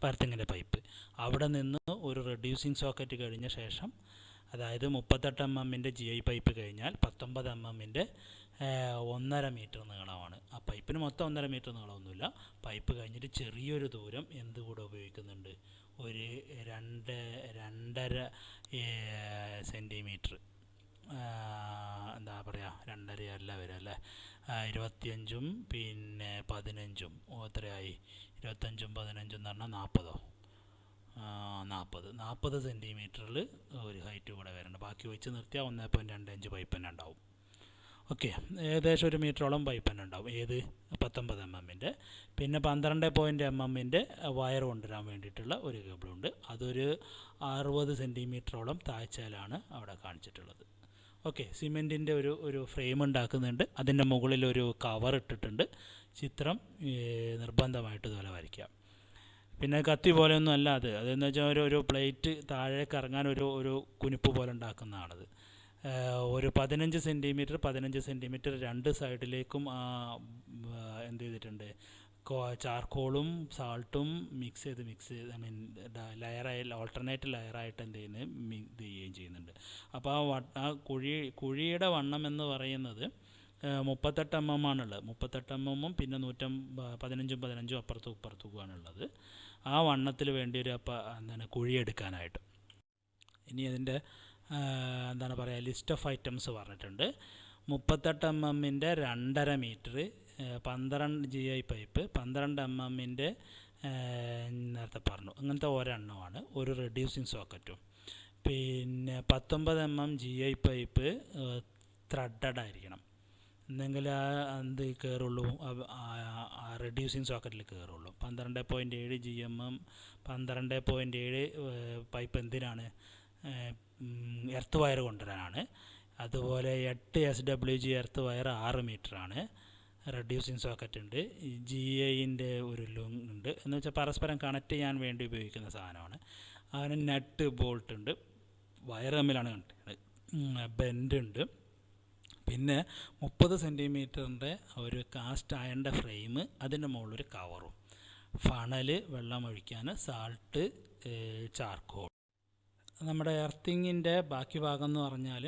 എർത്തിങ്ങിൻ്റെ പൈപ്പ്. അവിടെ നിന്ന് ഒരു റെഡ്യൂസിങ് സോക്കറ്റ് കഴിഞ്ഞ ശേഷം, അതായത് 38 mm GI പൈപ്പ് കഴിഞ്ഞാൽ 19 mm 1.5 മീറ്റർ നീളമാണ്. ആ പൈപ്പിന് മൊത്തം 1.5 മീറ്റർ നീളമൊന്നുമില്ല. പൈപ്പ് കഴിഞ്ഞിട്ട് ചെറിയൊരു ദൂരം എന്തുകൂടെ ഉപയോഗിക്കുന്നുണ്ട്? ഒരു 2.5 സെൻറ്റിമീറ്റർ, എന്താ പറയുക, 2.5 അല്ല വരും അല്ലേ, 25 പിന്നെ 15 എത്രയായി? 25 15 എന്ന് പറഞ്ഞാൽ 40 സെൻറ്റിമീറ്ററിൽ ഒരു ഹൈറ്റ് കൂടെ വരുന്നുണ്ട്. ബാക്കി വെച്ച് നിർത്തിയാൽ 1.25 പൈപ്പ് തന്നെ ഉണ്ടാവും. ഓക്കെ, ഏകദേശം 1 മീറ്ററോളം പൈപ്പ് തന്നെ ഉണ്ടാവും. ഏത്? 19 mm. പിന്നെ 12 mm വയർ കൊണ്ടുവരാൻ വേണ്ടിയിട്ടുള്ള ഒരു കേബിളുണ്ട്. അതൊരു 60 സെൻറ്റിമീറ്ററോളം താഴ്ചയിലാണ് അവിടെ കാണിച്ചിട്ടുള്ളത്. ഓക്കെ, സിമെൻറ്റിൻ്റെ ഒരു ഫ്രെയിം ഉണ്ടാക്കുന്നുണ്ട്. അതിൻ്റെ മുകളിൽ ഒരു കവർ ഇട്ടിട്ടുണ്ട്. ചിത്രം നിർബന്ധമായിട്ട് ഇതുപോലെ വരയ്ക്കാം. പിന്നെ കത്തി പോലെയൊന്നും അല്ല അതെന്ന് വെച്ചാൽ ഒരു പ്ലേറ്റ് താഴേക്ക് ഇറങ്ങാൻ ഒരു കുനിപ്പ് പോലെ ഉണ്ടാക്കുന്നതാണത്. ഒരു 15 സെൻറ്റിമീറ്റർ 2 സൈഡിലേക്കും എന്ത് ചെയ്തിട്ടുണ്ട്? ചാർക്കോളും സാൾട്ടും മിക്സ് ചെയ്ത് ഓൾട്ടർനേറ്റ് ലെയറായിട്ട് എന്ത് ചെയ്യുന്നത്? ഇത് ചെയ്യുന്നുണ്ട്. അപ്പോൾ ആ കുഴിയുടെ വണ്ണം എന്ന് പറയുന്നത് 38 mm ആണുള്ളത്. 38 mm പിന്നെ 115 അപ്പുറത്തും ഇപ്പുറത്തുമാണുള്ളത്. ആ വണ്ണത്തിൽ വേണ്ടി ഒരു കുഴിയെടുക്കാനായിട്ട്. ഇനി അതിൻ്റെ എന്താണ് പറയുക, ലിസ്റ്റ് ഓഫ് ഐറ്റംസ് പറഞ്ഞിട്ടുണ്ട്. 38 mm 2.5 metre, 12 GI pipe, 12 mm നേരത്തെ പറഞ്ഞു, അങ്ങനത്തെ ഒരെണ്ണമാണ്. ഒരു റെഡ്യൂസിങ് സോക്കറ്റും. പിന്നെ 19 mm GI പൈപ്പ് ത്രെഡഡ് ആയിരിക്കണം, എന്നെങ്കിൽ എന്ത് കയറുള്ളൂ, റെഡ്യൂസിങ് സോക്കറ്റിൽ കയറുള്ളൂ. 12.7 GM 12.7 പൈപ്പ് എന്തിനാണ്? എർത്ത് വയർ കൊണ്ടുവരാനാണ്. അതുപോലെ 8 SWG എർത്ത് വയർ 6 മീറ്ററാണ്. റെഡ്യൂസിങ് സോക്കറ്റ് ഉണ്ട്, GI-ൻ്റെ ഒരു ലുങ് ഉണ്ട്, എന്ന് വെച്ചാൽ പരസ്പരം കണക്ട് ചെയ്യാൻ വേണ്ടി ഉപയോഗിക്കുന്ന സാധനമാണ്. അതിന് നട്ട് ബോൾട്ട് ഉണ്ട്, വയർ തമ്മിലാണ് കണക്ട് ചെയ്യുന്നത്, ബെൻഡ് ഉണ്ട്. പിന്നെ 30 സെൻറ്റിമീറ്ററിൻ്റെ ഒരു കാസ്റ്റ് അയണിൻ്റെ ഫ്രെയിം, അതിൻ്റെ മുകളിലൊരു കവറും, ഫണൽ വെള്ളം ഒഴിക്കാൻ, സാൾട്ട്, ചാർക്കോൾ. നമ്മുടെ എർത്തിങ്ങിൻ്റെ ബാക്കി ഭാഗം എന്ന് പറഞ്ഞാൽ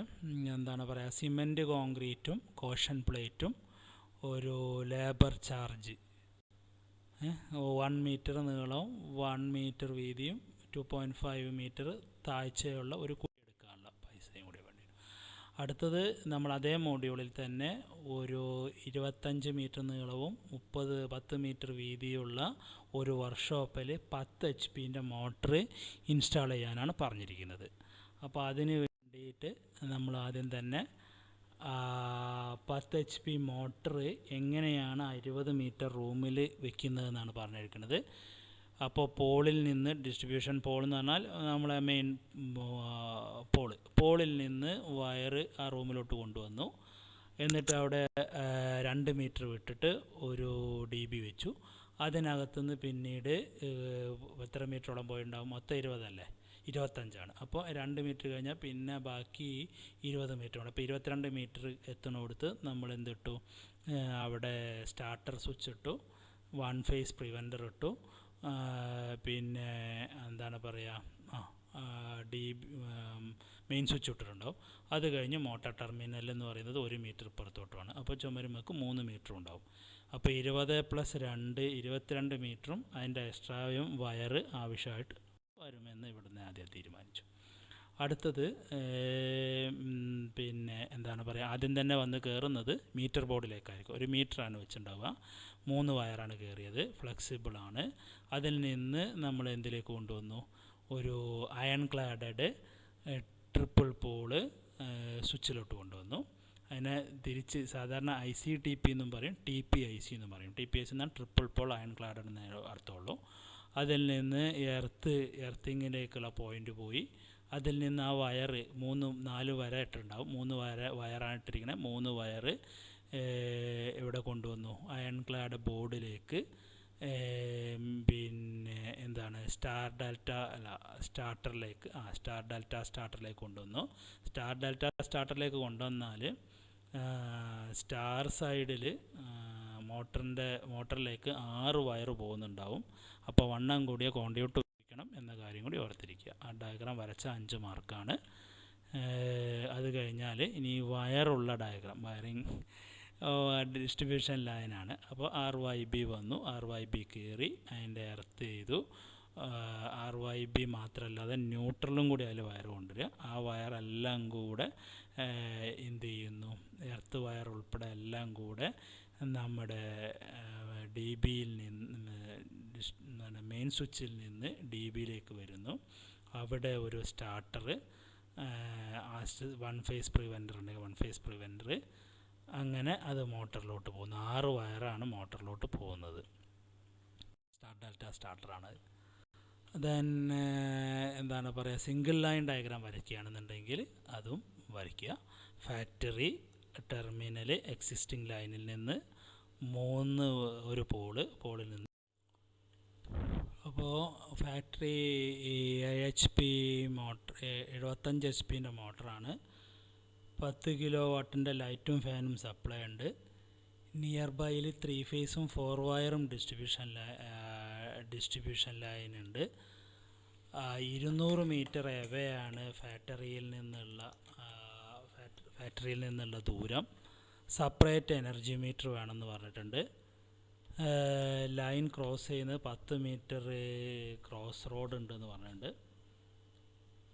എന്താണ് പറയുക, സിമൻറ്റ് കോൺക്രീറ്റും കോഷൻ പ്ലേറ്റും ഒരു ലേബർ ചാർജ്, 1 മീറ്റർ നീളവും 1 മീറ്റർ വീതിയും 2.5 മീറ്റർ താഴ്ചയുള്ള ഒരു കുഴി എടുക്കാനുള്ള പൈസയും കൂടി വേണ്ടി. അടുത്തത് നമ്മൾ അതേ മോഡ്യൂളിൽ തന്നെ ഒരു 25 മീറ്റർ നീളവും 10 മീറ്റർ വീതിയുള്ള ഒരു വർക്ക്ഷോപ്പിൽ 10 HP മോട്ടർ ഇൻസ്റ്റാൾ ചെയ്യാനാണ് പറഞ്ഞിരിക്കുന്നത്. അപ്പോൾ അതിന് വേണ്ടിയിട്ട് നമ്മൾ ആദ്യം തന്നെ 10 HP മോട്ടർ എങ്ങനെയാണ് 20 മീറ്റർ റൂമിൽ വെക്കുന്നതെന്നാണ് പറഞ്ഞിരിക്കുന്നത്. അപ്പോൾ പോളിൽ നിന്ന് ഡിസ്ട്രിബ്യൂഷൻ പോൾ എന്ന് പറഞ്ഞാൽ നമ്മളെ മെയിൻ പോളിൽ നിന്ന് വയർ ആ റൂമിലോട്ട് കൊണ്ടുവന്നു. എന്നിട്ട് അവിടെ 2 മീറ്റർ വിട്ടിട്ട് ഒരു DB വെച്ചു. അതിനകത്തുനിന്ന് പിന്നീട് എത്ര മീറ്ററോളം പോയിട്ടുണ്ടാകും, മൊത്തം 20 അല്ലേ, 25ആണ്. അപ്പോൾ 2 മീറ്റർ കഴിഞ്ഞാൽ പിന്നെ ബാക്കി 20 മീറ്ററാണ്. അപ്പോൾ 22 മീറ്റർ എത്തുന്നിടത്ത് നമ്മൾ എന്തിട്ടു, അവിടെ സ്റ്റാർട്ടർ സ്വിച്ച് ഇട്ടു, 1 ഫേസ് പ്രിവെൻറ്റർ ഇട്ടു, പിന്നെ എന്താണ് പറയുക, മെയിൻ സ്വിച്ച് ഇട്ടിട്ടുണ്ടാവും. അത് കഴിഞ്ഞ് മോട്ടർ ടെർമിനൽ എന്ന് പറയുന്നത് 1 മീറ്റർ പുറത്തോട്ടുമാണ്. അപ്പോൾ ചുമരുമക്ക് 3 മീറ്റർ ഉണ്ടാവും. അപ്പോൾ 20 + 2 22 മീറ്ററും അതിൻ്റെ എക്സ്ട്രായും വയർ ആവശ്യമായിട്ട് വരുമെന്ന് ഇവിടുന്ന് ആദ്യം തീരുമാനിച്ചു. അടുത്തത് പിന്നെ എന്താണ് പറയുക, ആദ്യം തന്നെ വന്ന് കയറുന്നത് മീറ്റർ ബോർഡിലേക്കായിരിക്കും. 1 മീറ്ററാണ് വെച്ചിട്ടുണ്ടാവുക, 3 വയറാണ് കയറിയത്, ഫ്ലെക്സിബിളാണ്. അതിൽ നിന്ന് നമ്മൾ എന്തിലേക്ക് കൊണ്ടുവന്നു, ഒരു അയൺ ക്ലാഡഡ് ട്രിപ്പിൾ പോള് സ്വിച്ചിലോട്ട് കൊണ്ടുവന്നു. അതിനെ തിരിച്ച് സാധാരണ ICTP എന്നും പറയും, TPIC എന്നും പറയും. TPIC എന്നാൽ ട്രിപ്പിൾ പോൾ അയൺ ക്ലാഡഡ് എന്നേ അർത്ഥമുള്ളൂ. അതിൽ നിന്ന് എർത്തിങ്ങിലേക്കുള്ള പോയിൻ്റ് പോയി. അതിൽ നിന്ന് ആ വയർ 4 വര ഇട്ടിട്ടുണ്ടാവും, 3 വയറാണ് ഇട്ടിരിക്കുന്നത്. 3 വയർ ഇവിടെ കൊണ്ടുവന്നു അയൺ ക്ലാഡ് ബോർഡിലേക്ക്. പിന്നെ എന്താണ് സ്റ്റാർ ഡെൽറ്റ സ്റ്റാർട്ടറിലേക്ക് കൊണ്ടുവന്നു. സ്റ്റാർട്ടറിലേക്ക് കൊണ്ടുവന്നാൽ സ്റ്റാർ സൈഡിൽ മോട്ടറിലേക്ക് 6 വയർ പോകുന്നുണ്ടാവും. അപ്പോൾ വണ്ണം കൂടിയ കോണ്ടിയൂട്ട് ഉപയോഗിക്കണം എന്ന കാര്യം കൂടി ഓർത്തിരിക്കുക. ആ ഡയഗ്രാം വരച്ച 5 മാർക്കാണ്. അത് കഴിഞ്ഞാൽ ഇനി വയറുള്ള ഡയഗ്രാം, വയറിങ് ഡിസ്ട്രിബ്യൂഷൻ ലൈനാണ്. അപ്പോൾ RYB വന്നു, RYB കയറി അതിൻ്റെ എർത്ത് ചെയ്തു. RYB മാത്രമല്ലാതെ ന്യൂട്രലും കൂടി അതിൽ വയർ കൊണ്ടുവരിക. ആ വയറെല്ലാം കൂടെ എന്ത് ചെയ്യുന്നു, എർത്ത് വയർ ഉൾപ്പെടെ എല്ലാം കൂടെ നമ്മുടെ DBയിൽ നിന്ന് മെയിൻ സ്വിച്ചിൽ നിന്ന് DBയിലേക്ക് വരുന്നു. അവിടെ ഒരു സ്റ്റാർട്ടർ, 1 ഫേസ് പ്രിവെൻറ്റർ ഉണ്ടെങ്കിൽ 1 ഫേസ് പ്രിവെൻറ്റർ, അങ്ങനെ അത് മോട്ടറിലോട്ട് പോകുന്നു. 6 വയറാണ് മോട്ടറിലോട്ട് പോകുന്നത്. സ്റ്റാർട്ടറാണ്. ദെൻ എന്താണ് പറയുക, സിംഗിൾ ലൈൻ ഡയഗ്രാം വരയ്ക്കുകയാണെന്നുണ്ടെങ്കിൽ അതും വരയ്ക്കുക. ഫാക്ടറി ടെർമിനൽ എക്സിസ്റ്റിംഗ് ലൈനിൽ നിന്ന് 3 ഒരു പോളിൽ നിന്ന്. അപ്പോൾ factory HP motor 75 HP മോട്ടറാണ്. 10 kW ലൈറ്റും ഫാനും സപ്ലൈ ഉണ്ട്. നിയർ ബൈയിൽ 3 ഫേസും 4 വയറും ഡിസ്ട്രിബ്യൂഷൻ ലൈൻ ഉണ്ട്. 200 മീറ്റർ എവയാണ് ഫാക്ടറിയിൽ നിന്നുള്ള ദൂരം. സെപ്പറേറ്റ് എനർജി മീറ്റർ വേണമെന്ന് പറഞ്ഞിട്ടുണ്ട്. ലൈൻ ക്രോസ് ചെയ്യുന്നത് 10 മീറ്റർ ക്രോസ് റോഡ് ഉണ്ടെന്ന് പറഞ്ഞിട്ടുണ്ട്.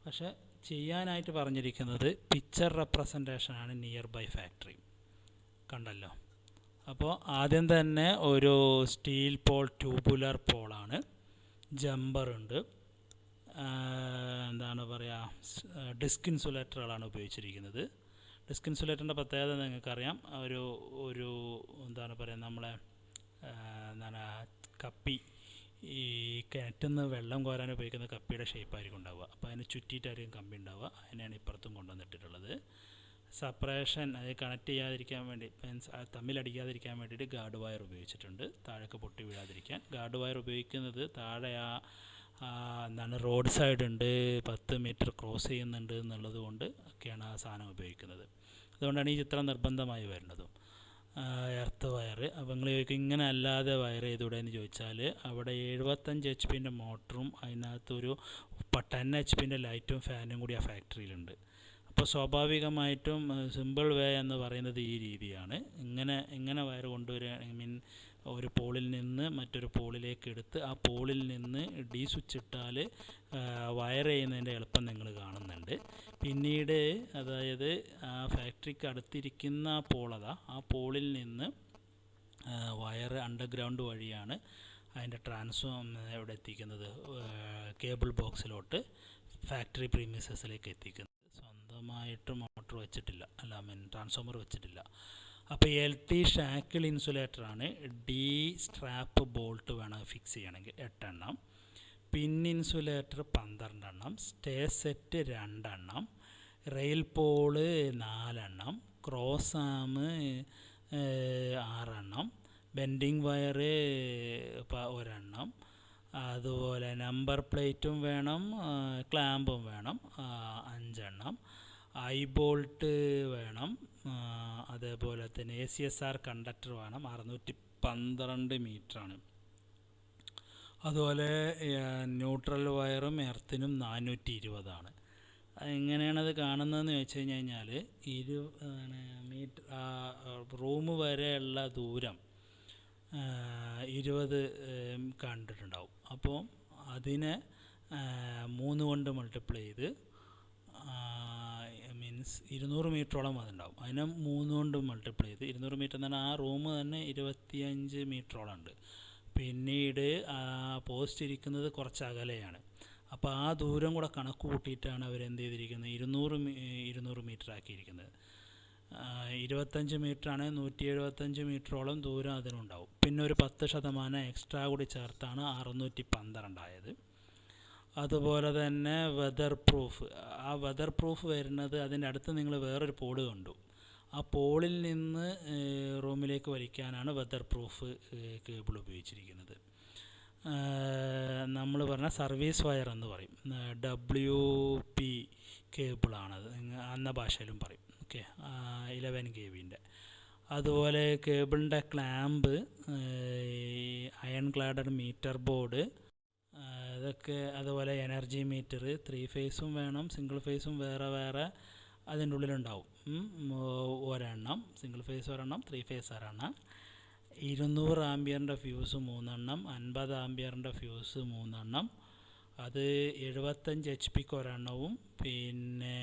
പക്ഷേ ചെയ്യാനായിട്ട് പറഞ്ഞിരിക്കുന്നത് പിക്ചർ റെപ്രസെൻറ്റേഷനാണ് നിയർ ബൈ ഫാക്ടറി. കണ്ടല്ലോ. അപ്പോൾ ആദ്യം തന്നെ ഒരു സ്റ്റീൽ പോൾ, ട്യൂബുലർ പോളാണ്. ജമ്പറുണ്ട്, എന്താണ് പറയുക, ഡിസ്ക് ഇൻസുലേറ്ററുകളാണ് ഉപയോഗിച്ചിരിക്കുന്നത്. ഡിസ്ക് ഇൻസുലേറ്ററിൻ്റെ പ്രത്യേകത നിങ്ങൾക്കറിയാം. ഒരു എന്താണ് പറയുക, നമ്മളെ കപ്പി, ഈ കിണറ്റിൽ നിന്ന് വെള്ളം കോരാൻ ഉപയോഗിക്കുന്ന കപ്പിയുടെ ഷേപ്പായിരിക്കും ഉണ്ടാവുക. അപ്പോൾ അതിന് ചുറ്റിയിട്ടായിരിക്കും കമ്പി ഉണ്ടാവുക. അതിനെയാണ് ഇപ്പുറത്തും കൊണ്ടുവന്നിട്ടുള്ളത്. സെപ്പറേഷൻ അത് കണക്ട് ചെയ്യാതിരിക്കാൻ വേണ്ടി മീൻസ് തമ്മിലടിക്കാതിരിക്കാൻ വേണ്ടിയിട്ട് ഗാർഡ് വയർ ഉപയോഗിച്ചിട്ടുണ്ട്. താഴേക്ക് പൊട്ടി വീഴാതിരിക്കാൻ ഗാർഡ് വയർ ഉപയോഗിക്കുന്നത് താഴെ എന്താണ് റോഡ് സൈഡ് ഉണ്ട്, 10 മീറ്റർ ക്രോസ് ചെയ്യുന്നുണ്ട് എന്നുള്ളത് കൊണ്ട് ഒക്കെയാണ് ആ സാധനം ഉപയോഗിക്കുന്നത്. അതുകൊണ്ടാണ് ഈ ചിത്രം നിർബന്ധമായി വരുന്നതും. Earth wire. അപ്പോൾ നിങ്ങൾ ചോദിക്കും ഇങ്ങനെ അല്ലാതെ വയർ ചെയ്തൂടെ എന്ന് ചോദിച്ചാൽ, അവിടെ 75 HP മോട്ടറും അതിനകത്തൊരു 10 HP ലൈറ്റും ഫാനും കൂടി ആ ഫാക്ടറിയിലുണ്ട്. അപ്പോൾ സ്വാഭാവികമായിട്ടും സിമ്പിൾ വേ എന്ന് പറയുന്നത് ഈ രീതിയാണ്. ഇങ്ങനെ വയർ കൊണ്ടുവരിക, ഐ മീൻ ഒരു പോളിൽ നിന്ന് മറ്റൊരു പോളിലേക്ക് എടുത്ത് ആ പോളിൽ നിന്ന് ഡി സ്വിച്ച് ഇട്ടാൽ വയർ ചെയ്യുന്നതിൻ്റെ എളുപ്പം നിങ്ങൾ കാണുന്നുണ്ട്. പിന്നീട് അതായത് ആ ഫാക്ടറിക്ക് അടുത്തിരിക്കുന്ന ആ പോളിൽ നിന്ന് വയർ അണ്ടർഗ്രൗണ്ട് വഴിയാണ് അതിൻ്റെ ഇവിടെ എത്തിക്കുന്നത്, കേബിൾ ബോക്സിലോട്ട് ഫാക്ടറി പ്രീമിസസിലേക്ക് എത്തിക്കുന്നത്. സ്വന്തമായിട്ട് മോട്ടർ വെച്ചിട്ടില്ല, ട്രാൻസ്ഫോമർ വെച്ചിട്ടില്ല. അപ്പോൾ LT ഷാക്കിൾ ഇൻസുലേറ്ററാണ്. ഡി സ്ട്രാപ്പ് ബോൾട്ട് വേണം ഫിക്സ് ചെയ്യണമെങ്കിൽ 8 എണ്ണം, പിൻ ഇൻസുലേറ്റർ 12 എണ്ണം, സ്റ്റേ സെറ്റ് 2 എണ്ണം, റെയിൽ പോള് 4 എണ്ണം, ക്രോസ് ആം 6 എണ്ണം, ബെൻഡിങ് വയർ 1 എണ്ണം, അതുപോലെ നമ്പർ പ്ലേറ്റും വേണം, ക്ലാമ്പും വേണം 5 എണ്ണം, ഐ ബോൾട്ട് വേണം, അതേപോലെ തന്നെ ACSR കണ്ടക്ടർ വേണം 612 മീറ്ററാണ്. അതുപോലെ ന്യൂട്രൽ വയറും എർത്തിനും 420 എങ്ങനെയാണത് കാണുന്നതെന്ന് വെച്ച് കഴിഞ്ഞാൽ മീറ്റർ റൂം വരെയുള്ള ദൂരം 20 കണ്ടിട്ടുണ്ടാവും. അപ്പോൾ അതിനെ 3 കൊണ്ട് മൾട്ടിപ്ലൈ ചെയ്ത് മീൻസ് 200 മീറ്ററോളം അതുണ്ടാവും. അതിനെ 3 കൊണ്ട് മൾട്ടിപ്ലൈ ചെയ്ത് 200 മീറ്റർ എന്ന് പറഞ്ഞാൽ ആ റൂം തന്നെ 25 മീറ്ററോളം ഉണ്ട്. പിന്നീട് പോസ്റ്റ് ഇരിക്കുന്നത് കുറച്ച് അകലെയാണ്. അപ്പോൾ ആ ദൂരം കൂടെ കണക്ക് കൂട്ടിയിട്ടാണ് അവരെന്ത് ചെയ്തിരിക്കുന്നത്, 200 മീറ്റർ ആക്കിയിരിക്കുന്നത്. 25 മീറ്ററാണ്, 175 മീറ്ററോളം ദൂരം അതിനുണ്ടാവും. പിന്നെ ഒരു 10% എക്സ്ട്രാ കൂടി ചേർത്താണ് 612 ആയത്. അതുപോലെ തന്നെ വെതർ പ്രൂഫ്. ആ വെതർ പ്രൂഫ് വരുന്നത് അതിൻ്റെ അടുത്ത് നിങ്ങൾ വേറൊരു പോള് കണ്ടു. ആ പോളിൽ നിന്ന് റൂമിലേക്ക് വലിക്കാനാണ് വെതർ പ്രൂഫ് കേബിൾ ഉപയോഗിച്ചിരിക്കുന്നത്. നമ്മൾ പറഞ്ഞ സർവീസ് വയർ എന്ന് പറയും, WP കേബിളാണത്, അന്ന ഭാഷയിലും പറയും. Okay, 11 kV. അതുപോലെ കേബിളിൻ്റെ clamp, iron clad meter board, ഇതൊക്കെ. അതുപോലെ എനർജി മീറ്റർ 3 ഫേസും വേണം, സിംഗിൾ ഫേസും വേറെ അതിൻ്റെ ഉള്ളിലുണ്ടാവും. ഒരെണ്ണം സിംഗിൾ ഫേസ്, ഒരെണ്ണം 3 ഫേസ് ഒരെണ്ണം, 200 ആംപിയറിൻ്റെ ഫ്യൂസ് 3 എണ്ണം, 50 ആംപിയറിൻ്റെ ഫ്യൂസ് 3 എണ്ണം, അത് 75 HP ഒരെണ്ണവും പിന്നെ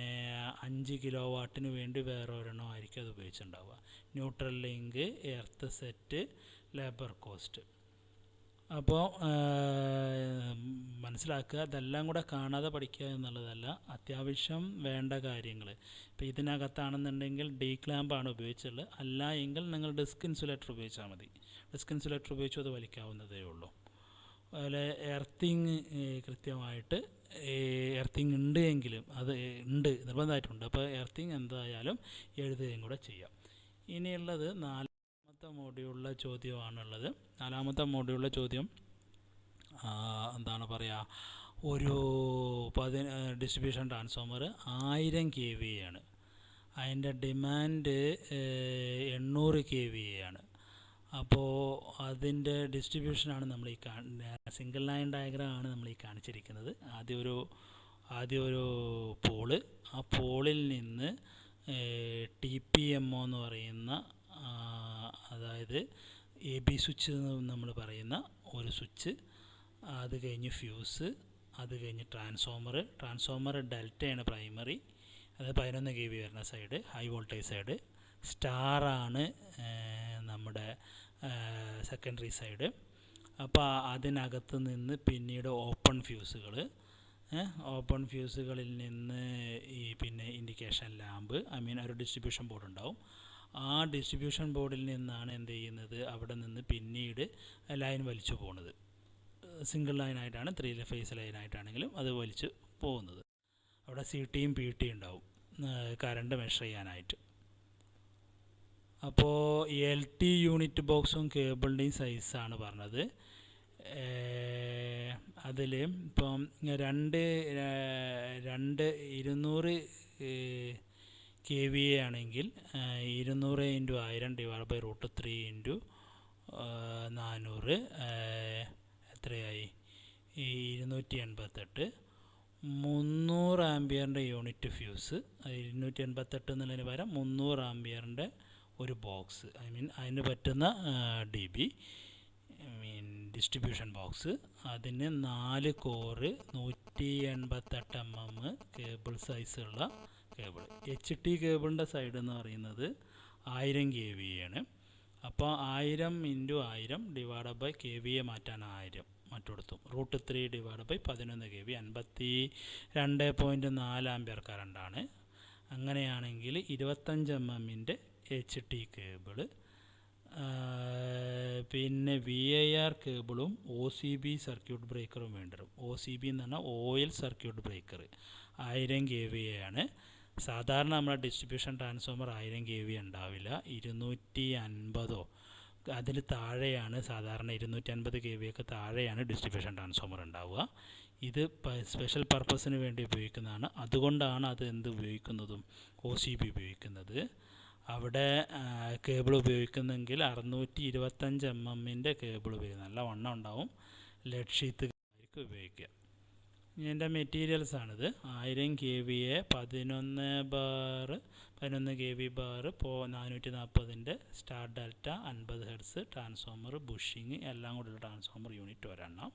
5 കിലോവാട്ടിന് വേണ്ടി വേറെ ഒരെണ്ണം ആയിരിക്കും അത് ഉപയോഗിച്ചിട്ടുണ്ടാവുക. Neutral link, earth set, labour cost. അപ്പോൾ മനസ്സിലാക്കുക, ഇതെല്ലാം കൂടെ കാണാതെ പഠിക്കുക എന്നുള്ളതല്ല, അത്യാവശ്യം വേണ്ട കാര്യങ്ങൾ. ഇപ്പോൾ ഇതിനകത്താണെന്നുണ്ടെങ്കിൽ ഡി ക്ലാമ്പാണ് ഉപയോഗിച്ചുള്ളത്, അല്ല എങ്കിൽ നിങ്ങൾ ഡിസ്ക് ഇൻസുലേറ്റർ ഉപയോഗിച്ചാൽ മതി. ഡിസ്ക് ഇൻസുലേറ്റർ ഉപയോഗിച്ചു അത് വലിക്കാവുന്നതേ ഉള്ളൂ. അതുപോലെ എർത്തിങ് കൃത്യമായിട്ട് എർത്തിങ് ഉണ്ട് എങ്കിലും അത് ഉണ്ട്, നിർബന്ധമായിട്ടുണ്ട്. അപ്പോൾ എർത്തിങ് എന്തായാലും എഴുതുകയും കൂടെ ചെയ്യാം. ഇനിയുള്ളത് 4ാമത്തെ മോഡ്യൂളിലെ ചോദ്യമാണുള്ളത്. 4ാമത്തെ മോഡ്യൂളിലെ ചോദ്യം എന്താണ് പറയുക, ഒരു ഡിസ്ട്രിബ്യൂഷൻ ട്രാൻസ്ഫോമർ 1000 kVA ആണ്. അതിൻ്റെ ഡിമാൻഡ് 800 kVA ആണ്. അപ്പോൾ അതിൻ്റെ ഡിസ്ട്രിബ്യൂഷനാണ് നമ്മൾ ഈ സിംഗിൾ ലൈൻ ഡയഗ്രാമാണ് നമ്മൾ ഈ കാണിച്ചിരിക്കുന്നത്. ആദ്യം ഒരു പോള്, ആ പോളിൽ നിന്ന് TPMO എന്ന് പറയുന്ന, അതായത് AB സ്വിച്ച് നമ്മൾ പറയുന്ന ഒരു സ്വിച്ച്, അത് കഴിഞ്ഞ് ഫ്യൂസ്, അത് കഴിഞ്ഞ് ട്രാൻസ്ഫോമർ ഡെൽറ്റയാണ് പ്രൈമറി, അത് 11 kV വരുന്ന സൈഡ്, ഹൈ വോൾട്ടേജ് സൈഡ്. സ്റ്റാറാണ് നമ്മുടെ സെക്കൻഡറി സൈഡ്. അപ്പോൾ അതിനകത്ത് നിന്ന് പിന്നീട് ഓപ്പൺ ഫ്യൂസുകളിൽ നിന്ന് പിന്നെ ഇൻഡിക്കേഷൻ ലാമ്പ്, ഒരു ഡിസ്ട്രിബ്യൂഷൻ ബോർഡ് ഉണ്ടാവും. ആ ഡിസ്ട്രിബ്യൂഷൻ ബോർഡിൽ നിന്നാണ് എന്ത് ചെയ്യുന്നത്, അവിടെ നിന്ന് പിന്നീട് ലൈൻ വലിച്ചു പോകുന്നത്. സിംഗിൾ ലൈനായിട്ടാണ്, 3 ഫേസ് ലൈനായിട്ടാണെങ്കിലും അത് വലിച്ച് പോകുന്നത്. അവിടെ CTയും PT ഉണ്ടാവും. കറണ്ട് മെഷർ ചെയ്യാനായിട്ട്. അപ്പോൾ LT യൂണിറ്റ് ബോക്സും കേബിളിൻ്റെയും സൈസാണ് പറഞ്ഞത്. അതിൽ ഇപ്പം 200 kVA ആണെങ്കിൽ 200 × 1000 /√3 × 400 എത്രയായി? 288. 300 ആംപിയറിൻ്റെ യൂണിറ്റ് ഫ്യൂസ്, 288 എന്നുള്ളതിന് പകരം 300 ആംപിയറിൻ്റെ ഒരു ബോക്സ്, അതിന് പറ്റുന്ന DB ഡിസ്ട്രിബ്യൂഷൻ ബോക്സ്. അതിന് 4 കോറ് 188 mm കേബിൾ സൈസുള്ള കേബിൾ. HT കേബിളിൻ്റെ സൈഡ് എന്ന് പറയുന്നത് 1000 kVA ആണ്. അപ്പോൾ 1000 × 1000 kVA മാറ്റാൻ 1000 മറ്റെടുത്തും √3 11 kV 52.4 ആംപിയർ കറണ്ടാണ്. അങ്ങനെയാണെങ്കിൽ 25 mm HT കേബിള്, പിന്നെ VIR കേബിളും OCB സർക്യൂട്ട് ബ്രേക്കറും വേണ്ടിവരും. OCB എന്ന് പറഞ്ഞാൽ ഓയിൽ സർക്യൂട്ട് ബ്രേക്കർ 1000 kVA ആണ്. സാധാരണ നമ്മുടെ ഡിസ്ട്രിബ്യൂഷൻ ട്രാൻസ്ഫോമർ 1000 kVA ഉണ്ടാവില്ല, 250 അതിൽ താഴെയാണ് സാധാരണ. 250 kVA ഒക്കെ താഴെയാണ് ഡിസ്ട്രിബ്യൂഷൻ ട്രാൻസ്ഫോമർ ഉണ്ടാവുക. ഇത് സ്പെഷ്യൽ പർപ്പസിന് വേണ്ടി ഉപയോഗിക്കുന്നതാണ്. അതുകൊണ്ടാണ് അത് ഉപയോഗിക്കുന്നതും OCB ഉപയോഗിക്കുന്നത്. അവിടെ കേബിൾ ഉപയോഗിക്കുന്നെങ്കിൽ 625 mm കേബിൾ ഉപയോഗിക്കും. നല്ല വണ്ണം ഉണ്ടാവും. ലെഡ് ഷീത്ത് ആയിരിക്കും ഉപയോഗിക്കുക. ഇതിൻ്റെ മെറ്റീരിയൽസാണിത്. 1000 kVA 11 kV bar 440 star delta 50 Hz transformer, bushing എല്ലാം കൂടിയുള്ള ട്രാൻസ്ഫോമർ യൂണിറ്റ് ഒരെണ്ണം.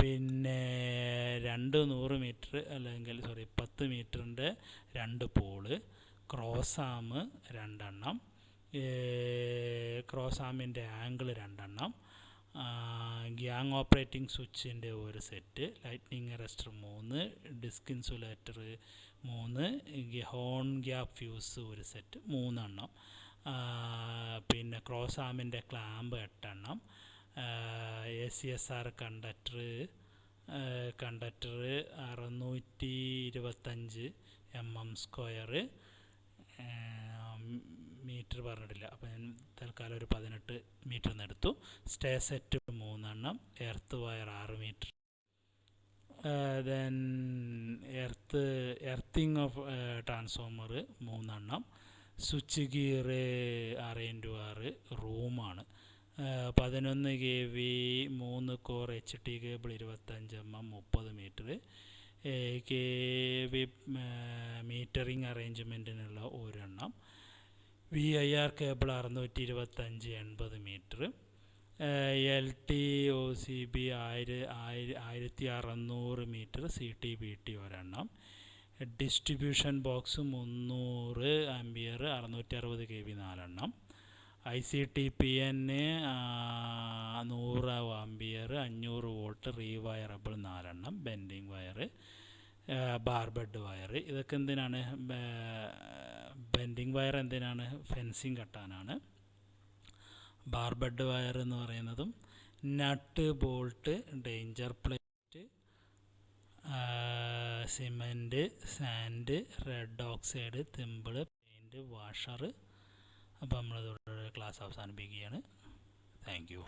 പിന്നെ 200 മീറ്റർ അല്ലെങ്കിൽ 10 മീറ്ററിൻ്റെ 2 പോള്, ക്രോസ് ആം 2 എണ്ണം, ക്രോസ് ആമിൻ്റെ ആംഗിൾ 2 എണ്ണം, ഗ്യാങ് ഓപ്പറേറ്റിംഗ് സ്വിച്ചിൻ്റെ ഒരു set, lightning arrester 3, disc insulator 3, horn gap fuse ഒരു സെറ്റ് 3 എണ്ണം, പിന്നെ ക്രോസ് ആമിൻ്റെ ക്ലാമ്പ് 8 എണ്ണം, ACSR കണ്ടക്ടർ 625 mm², മീറ്റർ പറഞ്ഞിട്ടില്ല, അപ്പോൾ ഞാൻ തൽക്കാലം ഒരു 18 മീറ്റർ എടുത്തു. സ്റ്റേ സെറ്റ് 3 എണ്ണം, earth wire 6 metre, then earthing of transformer 3 എണ്ണം, സ്വിച്ച് ഗിയർ 6x6 റൂമാണ്, 11 kV 3 core HT cable 25 mm 30 metre, KV metering അറേഞ്ച്മെൻറ്റിനുള്ള ഒരെണ്ണം, VIR cable 625 80 metre, LT OCB 1600 metre, CT/BT ഒരെണ്ണം, ഡിസ്ട്രിബ്യൂഷൻ ബോക്സ് 300 ആംപിയർ 660 kV 4 എണ്ണം, ICTPN 100 ampere 500 volt rewirable 4 എണ്ണം, bending wire, ബാർബഡ് wire. ഇതൊക്കെ എന്തിനാണ്? Bending wire എന്തിനാണ്? Fencing കെട്ടാനാണ്. ബാർബഡ് വയർ എന്ന് പറയുന്നതും nut, bolt, danger plate, cement, sand, red oxide, thimble, paint, washer. അപ്പോൾ നമ്മളിതോടെ ക്ലാസ് അവസാനിപ്പിക്കുകയാണ്. Thank U.